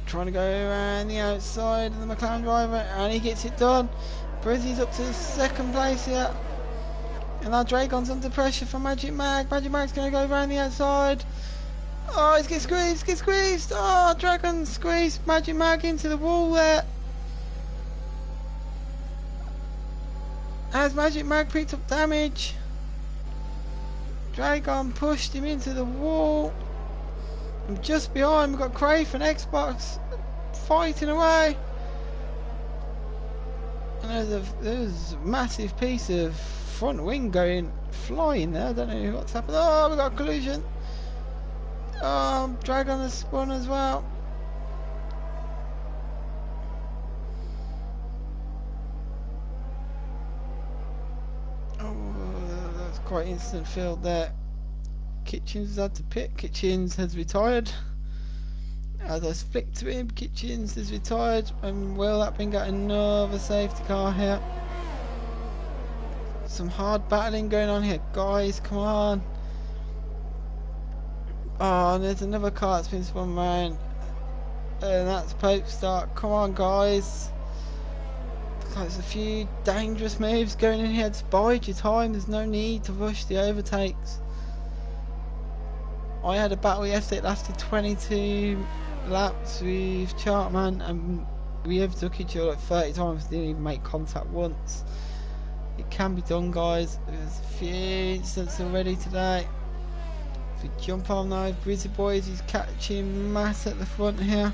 Trying to go around the outside of the McLaren driver, and he gets it done. Brizzy's up to second place here. And now Dragon's under pressure from Magic Mag. Magic Mag's going to go around the outside. Oh, he's getting squeezed, Oh, Dragon squeezed Magic Mag into the wall there. As Magic Mag picked up damage, Dragon pushed him into the wall. And just behind we've got Crave and Xbox fighting away. And there's a massive piece of front wing going flying there. I don't know what's happened. Oh, we've got a collision. Dragon has spun as well. Oh, that's quite instant field there. Kitchens had to pit. Kitchens has retired. As I flick to him, Kitchens has retired, and Will Apping got another safety car here. Some hard battling going on here, guys. Come on. Oh, and there's another car that's been spun round, and that's Pope Start. Come on, guys. There's a few dangerous moves going in here. Just bide your time. There's no need to rush the overtakes. I had a battle yesterday that lasted 22 laps with Chartman, and we overtook each other like 30 times. Didn't even make contact once. It can be done, guys. There's a few incidents already today. If we jump on now, Brizzy Boys, he's catching Matt at the front here.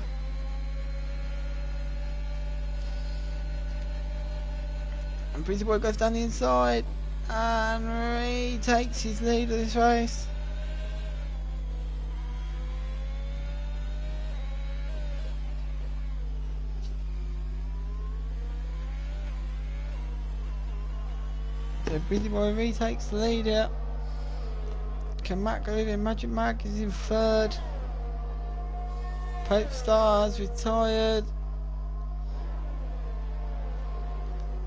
And Brizzy Boy goes down the inside and retakes his lead of this race. So Brizzy Boy retakes the lead here. Can Matt go in? Magic Mag is in third. Pope Star's retired.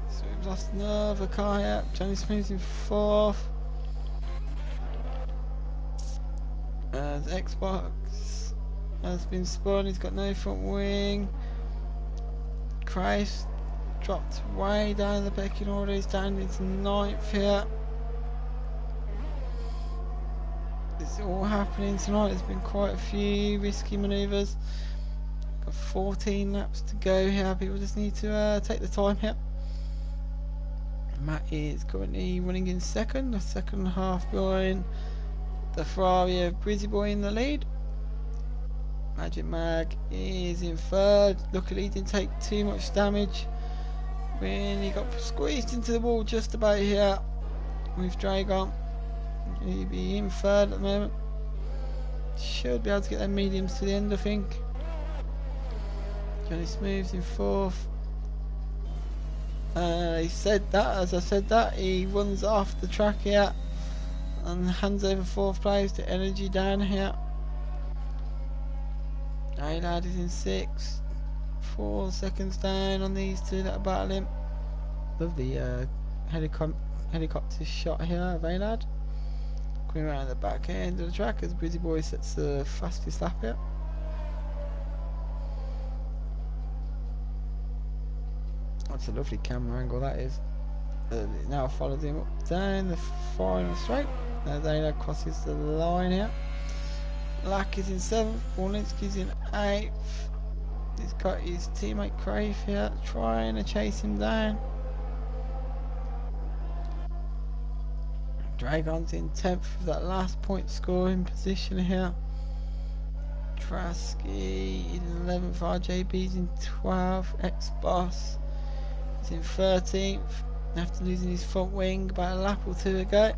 So we've lost another car here. Johnny Smith's in fourth. Xbox has been spun. He's got no front wing. Christ dropped way down the pecking order. He's down into ninth here. It's all happening tonight. There's been quite a few risky manoeuvres. Got 14 laps to go here. People just need to take the time here. Matt is currently running in second, a second and a half behind the Ferrari of Brizzy Boy in the lead. Magic Mag is in third. Luckily he didn't take too much damage when he got squeezed into the wall just about here with Dragon. He'll be in third at the moment. Should be able to get their mediums to the end, I think. Johnny Smooth's in fourth. He said that, as I said that, he runs off the track here and hands over fourth place to Energy down here. Aylad is in 6th. 4 seconds down on these two that are battling. Lovely helicopter shot here of Aylad. Coming around the back end of the track as Busy Boy sets the fastest lap here. That's a lovely camera angle, that is. Now follows him up down the final straight as Aylad crosses the line here. Lack is in 7th, Borlinski's in 8th. He's got his teammate Crave here trying to chase him down. Dragon's in 10th with that last point scoring position here. Trasky in 11th, RJB's in 12th, X-Boss is in 13th after losing his front wing about a lap or two ago.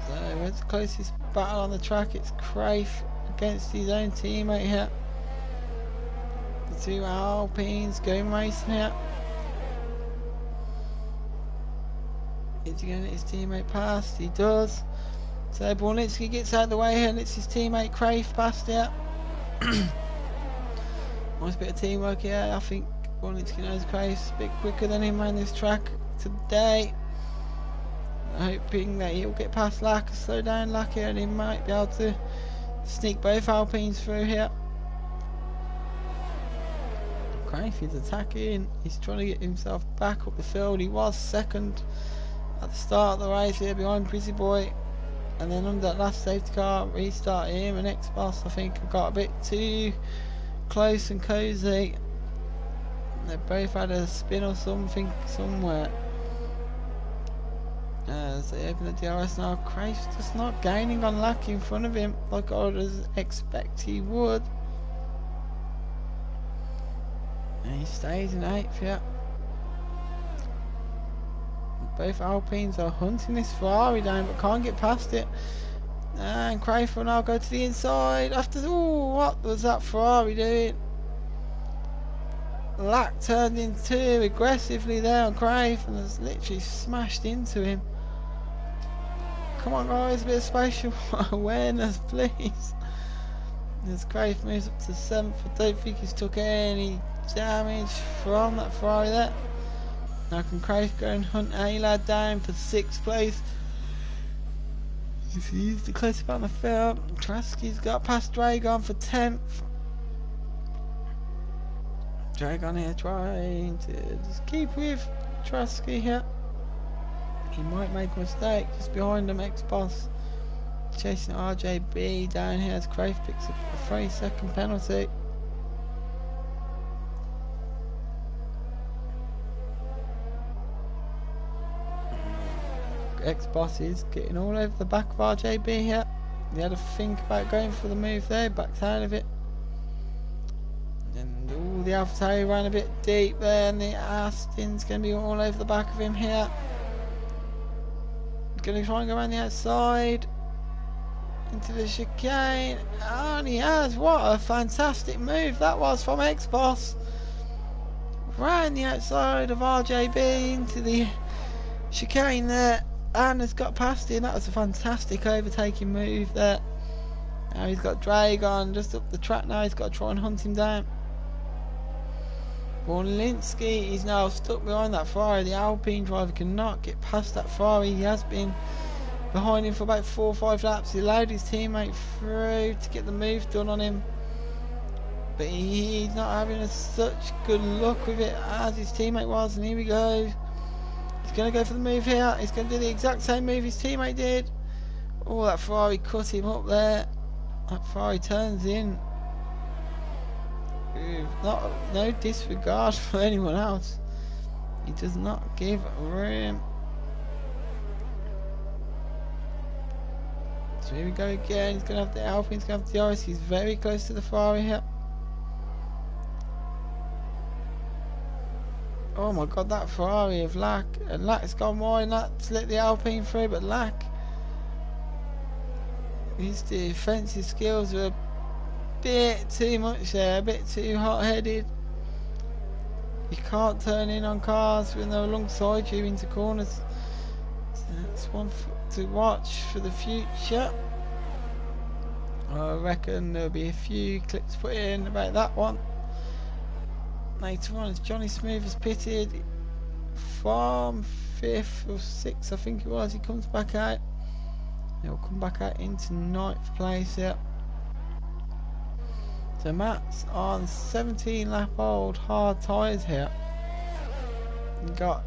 So where's the closest battle on the track? It's Crave against his own teammate here. The two Alpines going racing here. Is he going to let his teammate past? He does. So Borlinski gets out of the way here and lets his teammate Crave past here. Nice bit of teamwork here. I think Borlinski knows Crave's a bit quicker than him around this track today. Hoping that he'll get past Lack, slow down Lack here, and he might be able to sneak both Alpines through here. Crave is attacking. He's trying to get himself back up the field. He was second at the start of the race here behind Busy Boy, and then under that last safety car restart him and X-Boss I think got a bit too close and cozy. They both had a spin or something somewhere as they open the DRS now. Crave's just not gaining on Lack in front of him like I would expect he would, and he stays in 8th here. Both Alpines are hunting this Ferrari down but can't get past it. And Crave will now go to the inside after. Oh, what was that Ferrari doing? Lack turned in too aggressively there on Crave and has literally smashed into him. Come on guys, a bit of spatial awareness please. As Crave moves up to 7th, I don't think he's took any damage from that Ferrari there. Now can Crave go and hunt Aylad down for 6th place? He's the closest on the field. Trasky's got past Dragon for 10th. Dragon here trying to just keep with Trasky here. He might make a mistake. Just behind him, X-Boss chasing RJB down here as Crave picks up a 3-second penalty. X-Boss is getting all over the back of RJB here. He had to think about going for the move there, backed out of it. And all the AlphaTauri ran a bit deep there, and the Aston's going to be all over the back of him here. He's going to try and go around the outside into the chicane, and he has. What a fantastic move that was from X-Boss. Round the outside of RJB into the chicane there, and has got past him. That was a fantastic overtaking move there. Now he's got Dragon just up the track now. He's got to try and hunt him down. Borlinski is now stuck behind that Ferrari. The Alpine driver cannot get past that Ferrari. He has been behind him for about 4 or 5 laps. He allowed his teammate through to get the move done on him, but he's not having such good luck with it as his teammate was. And here we go. He's going to go for the move here. He's going to do the exact same move his teammate did. Oh, that Ferrari cut him up there. That Ferrari turns in. No disregard for anyone else. He does not give room. So here we go again. He's going to have the Alpine, he's going to have the DRS. He's very close to the Ferrari here. Oh my god, that Ferrari of Lack. And Lack's gone wide. Lack's let the Alpine through, but Lack, his defensive skills were a bit too much there, a bit too hot-headed. You can't turn in on cars when they're alongside you into corners. So that's one to watch for the future. I reckon there'll be a few clips put in about that one later on, as Johnny Smooth has pitted from 5th or 6th, I think it was. He comes back out. He'll come back out into 9th place here. So Matt's on 17 lap old hard tyres here. We've got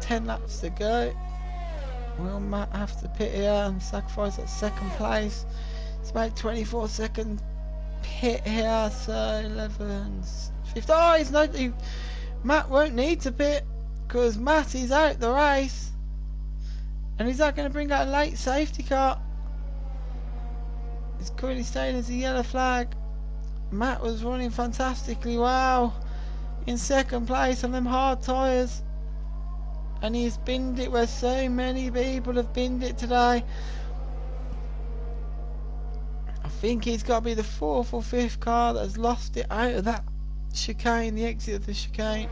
10 laps to go. Will Matt have to pit here and sacrifice that 2nd place? It's about 24 second pit here, so 11, 15. Oh, he's no. Matt won't need to pit because Matt is out the race, and he's not going to bring out a late safety car. It's currently staying as a yellow flag. Matt was running fantastically well in 2nd place on them hard tyres, and he's binned it where so many people have binned it today. I think he's got to be the 4th or 5th car that has lost it out of that chicane, the exit of the chicane,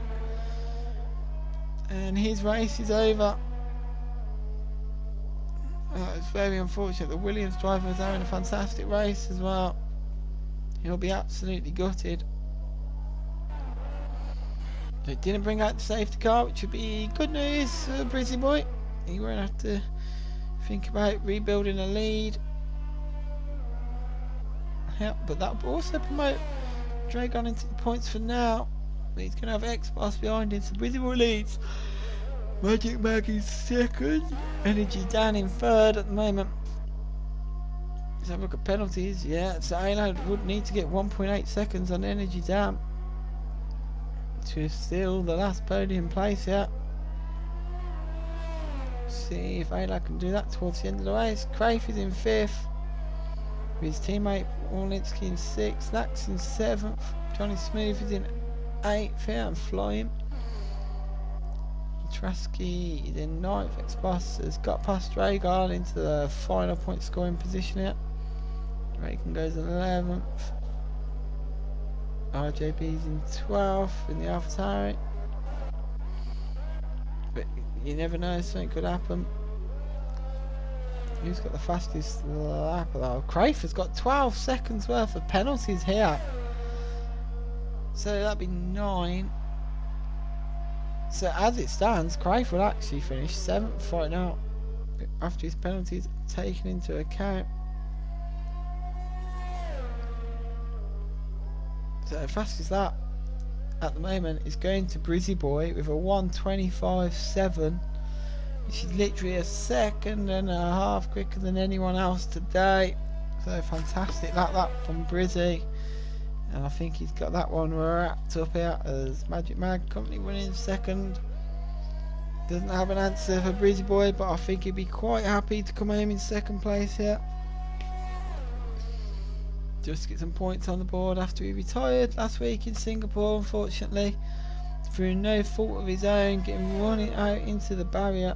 and his race is over. It's very unfortunate. The Williams driver was having a fantastic race as well. He'll be absolutely gutted. It didn't bring out the safety car, which would be good news for Brizzy Boy. He won't have to think about rebuilding a lead. Yeah, but that will also promote Dragon into the points for now. But he's going to have X-Pass behind him, so Brizzy Boy leads. Magic Maggie's 2nd. Energy Dan in 3rd at the moment. Let's have a look at penalties. Yeah, so Ayla would need to get 1.8 seconds on Energy Dan to steal the last podium place. Yeah. See if Ayla can do that towards the end of the race. Craif is in 5th. His teammate Orlinski in 6th. Lax in 7th. Johnny Smooth is in 8th here and flying. Trasky is in 9th. X-Bus has got past Dragon into the final point scoring position here. Dragon goes in 11th. RJB's in 12th in the AlphaTauri. But you never know, something could happen. Who's got the fastest lap though? Craif has got 12 seconds worth of penalties here. So that'd be 9. So as it stands, Craif will actually finish 7th right now after his penalties are taken into account. So the fastest lap at the moment is going to Brizzy Boy with a 1:25.7, which is literally a second and a half quicker than anyone else today. So fantastic that from Brizzy. And I think he's got that one wrapped up here as Magic Mag Company winning 2nd. Doesn't have an answer for Brizzy Boy, but I think he'd be quite happy to come home in 2nd place here. Just to get some points on the board after he retired last week in Singapore, unfortunately. Through no fault of his own, getting running out into the barrier.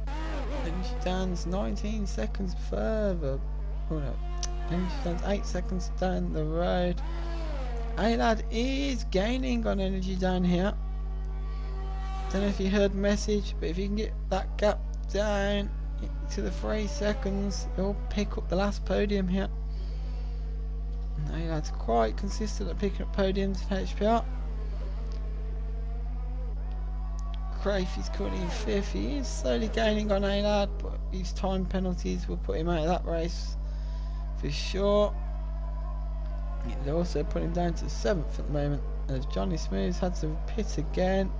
And he stands 19 seconds further. Oh no, and he stands 8 seconds down the road. Alad is gaining on energy down here. Don't know if you heard the message, but if you can get that gap down to the 3 seconds, he'll pick up the last podium here. Alad's quite consistent at picking up podiums in HPR. Craif is currently in 5th. He is slowly gaining on Alad, but his time penalties will put him out of that race for sure. They'll also put him down to 7th at the moment, as Johnny Smooth's had to pit again.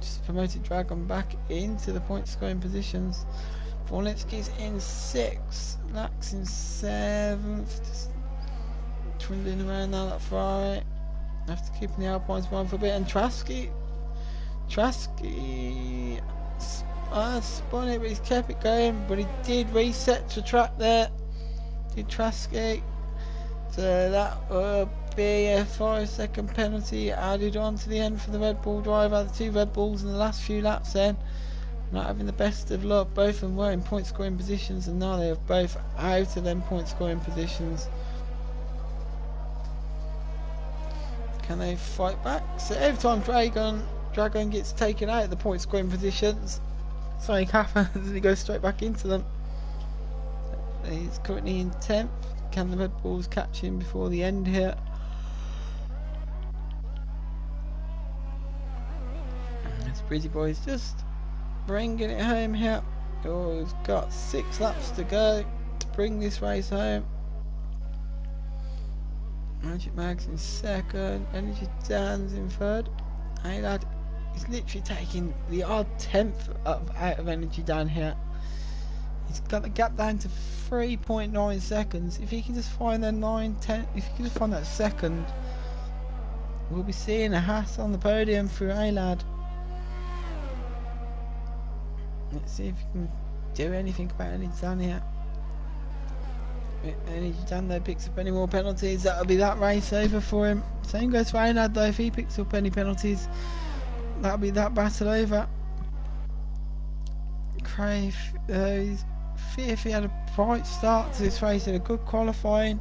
Just promoted Dragon back into the point scoring positions. Vornitsky's in 6th, Lax in 7th, just trundling around now that Ferrari. After keeping the Alpines behind for a bit, and Trasky spun it, but he's kept it going, but he did reset to track there. Did Trasky. So that will be a 5-second penalty added on to the end for the Red Bull driver. The 2 Red Bulls in the last few laps then, not having the best of luck. Both of them were in point scoring positions, and now they have both out of them point scoring positions. Can they fight back? So every time Dragon gets taken out of the point scoring positions, something happens and he goes straight back into them. He's currently in 10th. Can the Red Bulls catch him before the end here? This Brizzy boy's just bringing it home here. Oh, he's got 6 laps to go to bring this race home. Magic Mag's in 2nd, Energy Dan's in 3rd. Hey lad, he's literally taking the odd 10th out of Energy Dan here. He's got the gap down to 3.9 seconds. If he can just find that 9-10, if he can just find that second, we'll be seeing a Haas on the podium for A lad. Let's see if he can do anything about Energy Dan here. Energy Dan though picks up any more penalties, that'll be that race over for him. Same goes for A lad though, if he picks up any penalties, that'll be that battle over. Crave, he's fifth. He had a bright start to this race, had a good qualifying.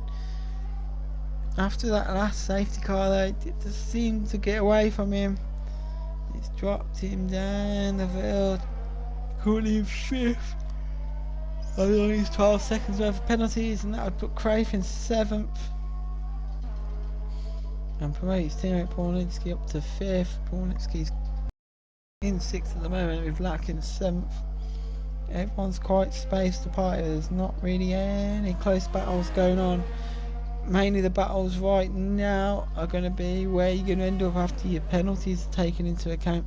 After that last safety car though, it just seemed to get away from him. It's dropped him down the field. Currently in 5th. Only 12 seconds worth of penalties, and that would put Crave in 7th. And promote his teammate Pornitsky up to 5th. Pornitsky's in 6th at the moment with Lack in 7th. Everyone's quite spaced apart. There's not really any close battles going on. Mainly the battles right now are going to be where you're going to end up after your penalties are taken into account.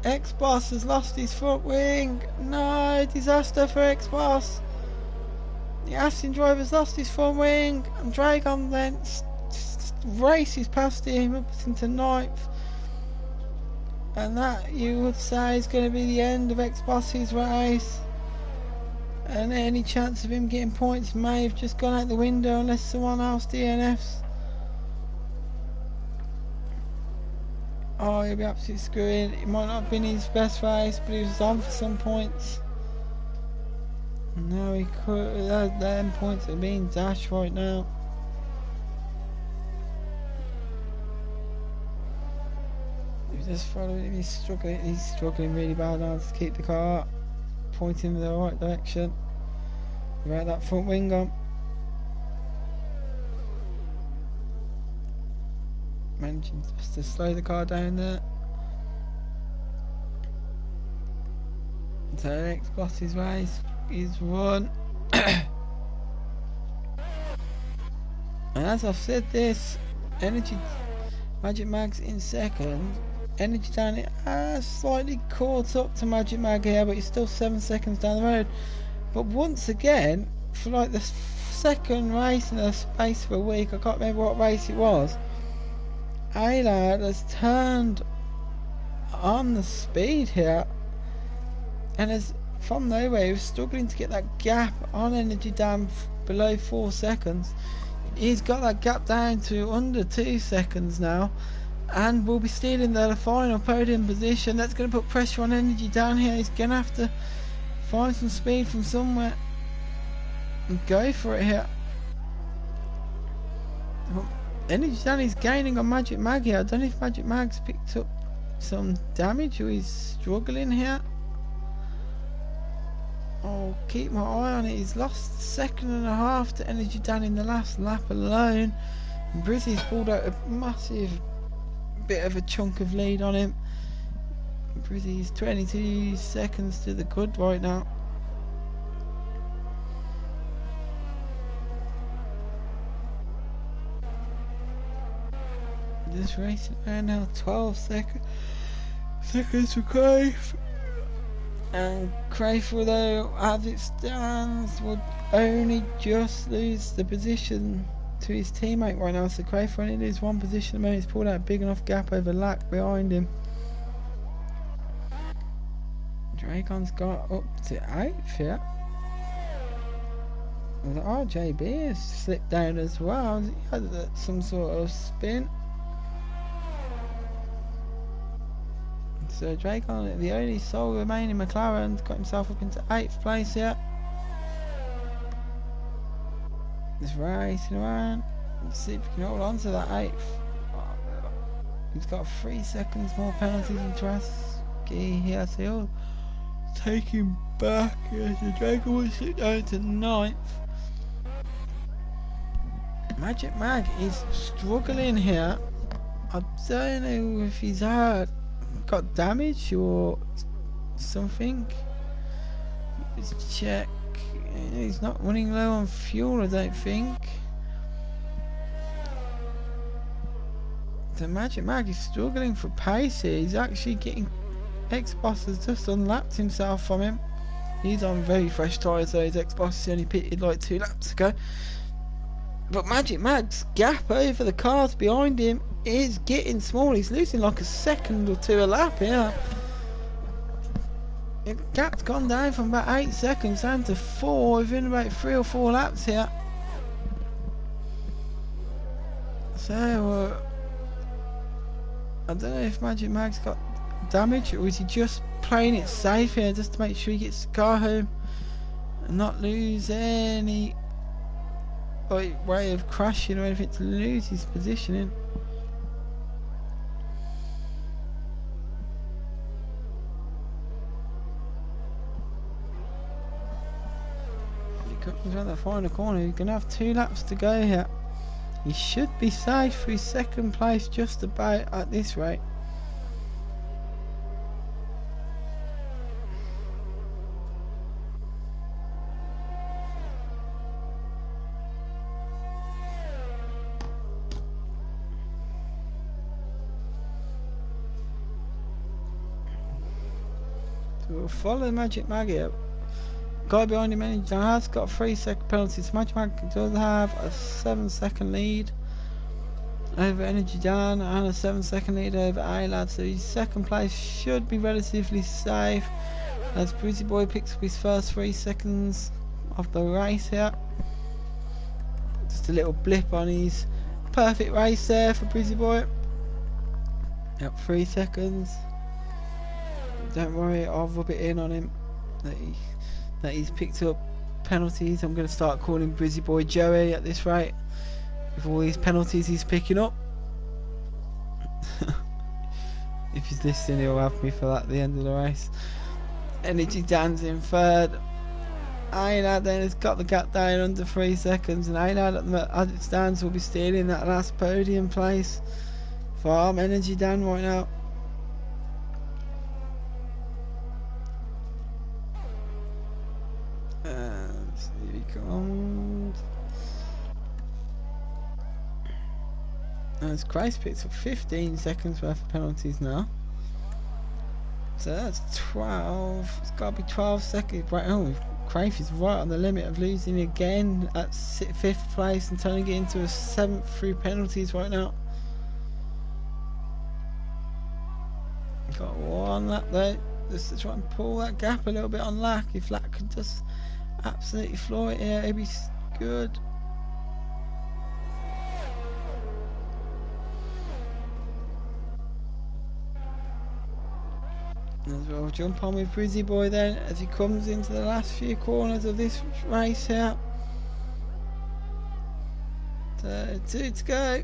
X-Boss has lost his front wing. No, disaster for X-Boss. The Aston driver's lost his front wing, and Dragon then races past him up into 9th. And that, you would say, is going to be the end of X-Boss's race. And any chance of him getting points may have just gone out the window unless someone else DNFs. Oh, he'll be absolutely screwing. It might not have been his best race, but he was on for some points. No, he could. Them points are being dashed right now. He's just following him. He's struggling really bad now to keep the car pointing in the right direction. Without that front wing on. Managing just to slow the car down there. So X-Boss's race is won. And as I've said this, Magic Mag's in 2nd. Energy Dan has slightly caught up to Magic Mag here, but he's still 7 seconds down the road. But once again, for like the 2nd race in the space of a week, I can't remember what race it was, A-Lad has turned on the speed here, and has from nowhere he was struggling to get that gap on Energy Dan below 4 seconds. He's got that gap down to under 2 seconds now, and will be stealing the final podium position. That's going to put pressure on Energy Dan here. He's going to have to find some speed from somewhere and go for it here. Energy Dan is gaining on Magic Mag here. I don't know if Magic Mag's picked up some damage or he's struggling here. I'll keep my eye on it. He's lost 1.5 seconds to Energy Dan in the last lap alone. Brizzy's pulled out a massive bit of a chunk of lead on him. Brizzy's 22 seconds to the good right now. Just racing around now, 12 seconds for Crave. And Crave, although as it stands, would only just lose the position to his teammate right now. So Crave only lose 1 position at the moment. He's pulled out a big enough gap over Lack behind him. Dragon's got up to 8th here. And the RJB has slipped down as well. He had some sort of spin. So Dragon, the only sole remaining McLaren, got himself up into 8th place here. Just racing around. Let's see if we can hold on to that 8th. He's got 3 seconds more penalties than Traski here, so he'll take him back. Yes, the Dragon will sit down to 9th. Magic Mag is struggling here. I don't know if he's got damage or something. Let's check. He's not running low on fuel, I don't think. The Magic Mag is struggling for pace here. He's actually getting... X-Boss has just unlapped himself from him. He's on very fresh tyres though. His X-Boss only pitted like 2 laps ago. But Magic Mag's gap over the cars behind him is getting small. He's losing like a second or 2 a lap here. The gap's gone down from about 8 seconds down to 4 within about 3 or 4 laps here. So I don't know if Magic Mag's got damage or is he just playing it safe here just to make sure he gets the car home and not lose any way of crashing or anything to lose his positioning. He comes around that final corner. He's gonna have 2 laps to go here. He should be safe for his 2nd place just about at this rate. We'll follow Magic Mag here. Guy behind him has got 3-second penalties. Magic Mag does have a 7-second lead over Energy Dan and a 7-second lead over A-Lad, so his 2nd place should be relatively safe as Breezy Boy picks up his first 3 seconds of the race here. Just a little blip on his perfect race there for Breezy Boy. Yep, 3 seconds. Don't worry, I'll rub it in on him that he's picked up penalties. I'm going to start calling Brizzy Boy Joey at this rate with all these penalties he's picking up. If he's listening, he'll have me for that at the end of the race. Energy Dan's in 3rd. Aynad then has got the gap down under 3 seconds, and Aynad as it stands will be stealing that last podium place from Energy Dan right now. Here he comes. As Christ picks up 15 seconds worth of penalties now. So that's 12. It's got to be 12 seconds. Right, oh, Crave is right on the limit of losing again at 5th place and turning it into a 7th through penalties right now. Got 1 lap though, just to try and pull that gap a little bit on Lack. If Lack could just absolutely floor it here, it'd be good. As well, jump on with Brizzy Boy then as he comes into the last few corners of this race here. 2 to go.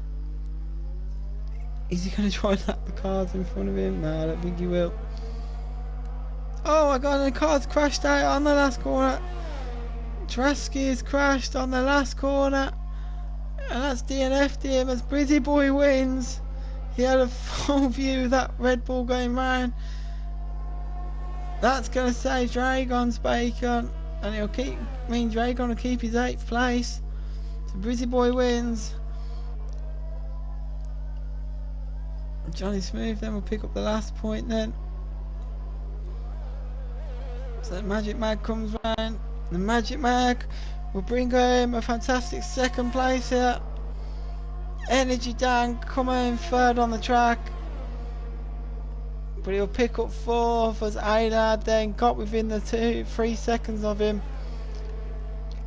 Is he going to try and lap the cars in front of him? No, I don't think he will. Oh my god, the car's crashed out on the last corner. Traski has crashed on the last corner. And that's DNF'd him as Brizzy Boy wins. He had a full view of that Red Bull going round. That's going to save Dragon's bacon. And it'll mean Dragon will keep his 8th place. So Brizzy Boy wins. Johnny Smooth then will pick up the last point then. So Magic Mag comes round. The Magic Mag will bring home a fantastic 2nd place here. Energy Dan come home 3rd on the track. But he'll pick up 4th as A-Lad then got within the 3 seconds of him.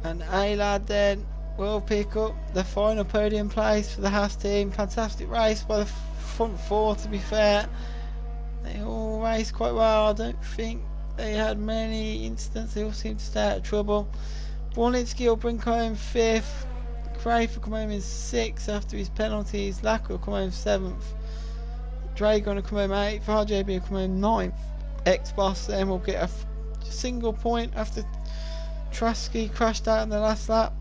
And A-Lad then will pick up the final podium place for the Haas team. Fantastic race by the front 4 to be fair. They all raced quite well. I don't think they had many incidents. They all seemed to stay out of trouble. Bornitsky will bring home 5th. Craig will come home in 6th after his penalties. Lack will come home 7th. Dragon will come home 8th, RJB will come home 9th. X-Boss then will get a single point after Trusky crashed out in the last lap.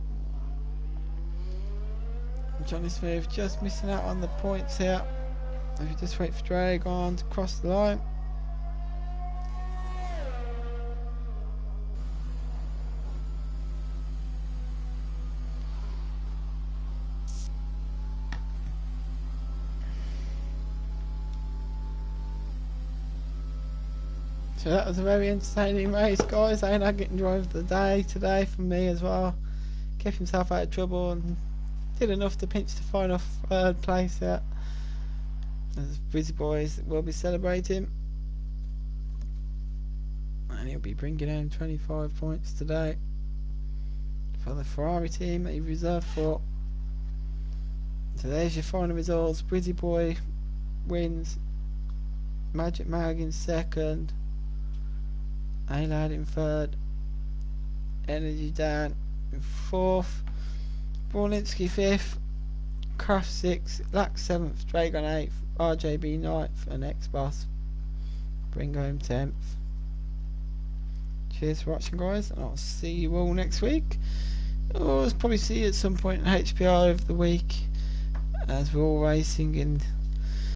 Johnny Smith just missing out on the points here. If you just wait for Dragon to cross the line. So that was a very entertaining race, guys. Ain't getting driver of the day today for me as well. Kept himself out of trouble and did enough to pinch the final 3rd place there. As Busy Boys will be celebrating. And he'll be bringing home 25 points today for the Ferrari team that he reserved for. So there's your final results. Busy Boy wins. Magic Mag in 2nd. A-Lad in 3rd. Energy Dan in 4th. Borlinski 5th. Craft 6th. Lax 7th. Dragon 8th. RJB 9th. And X-Boss bring home 10th. Cheers for watching, guys, and I'll see you all next week. I'll probably see you at some point in HPR over the week as we're all racing in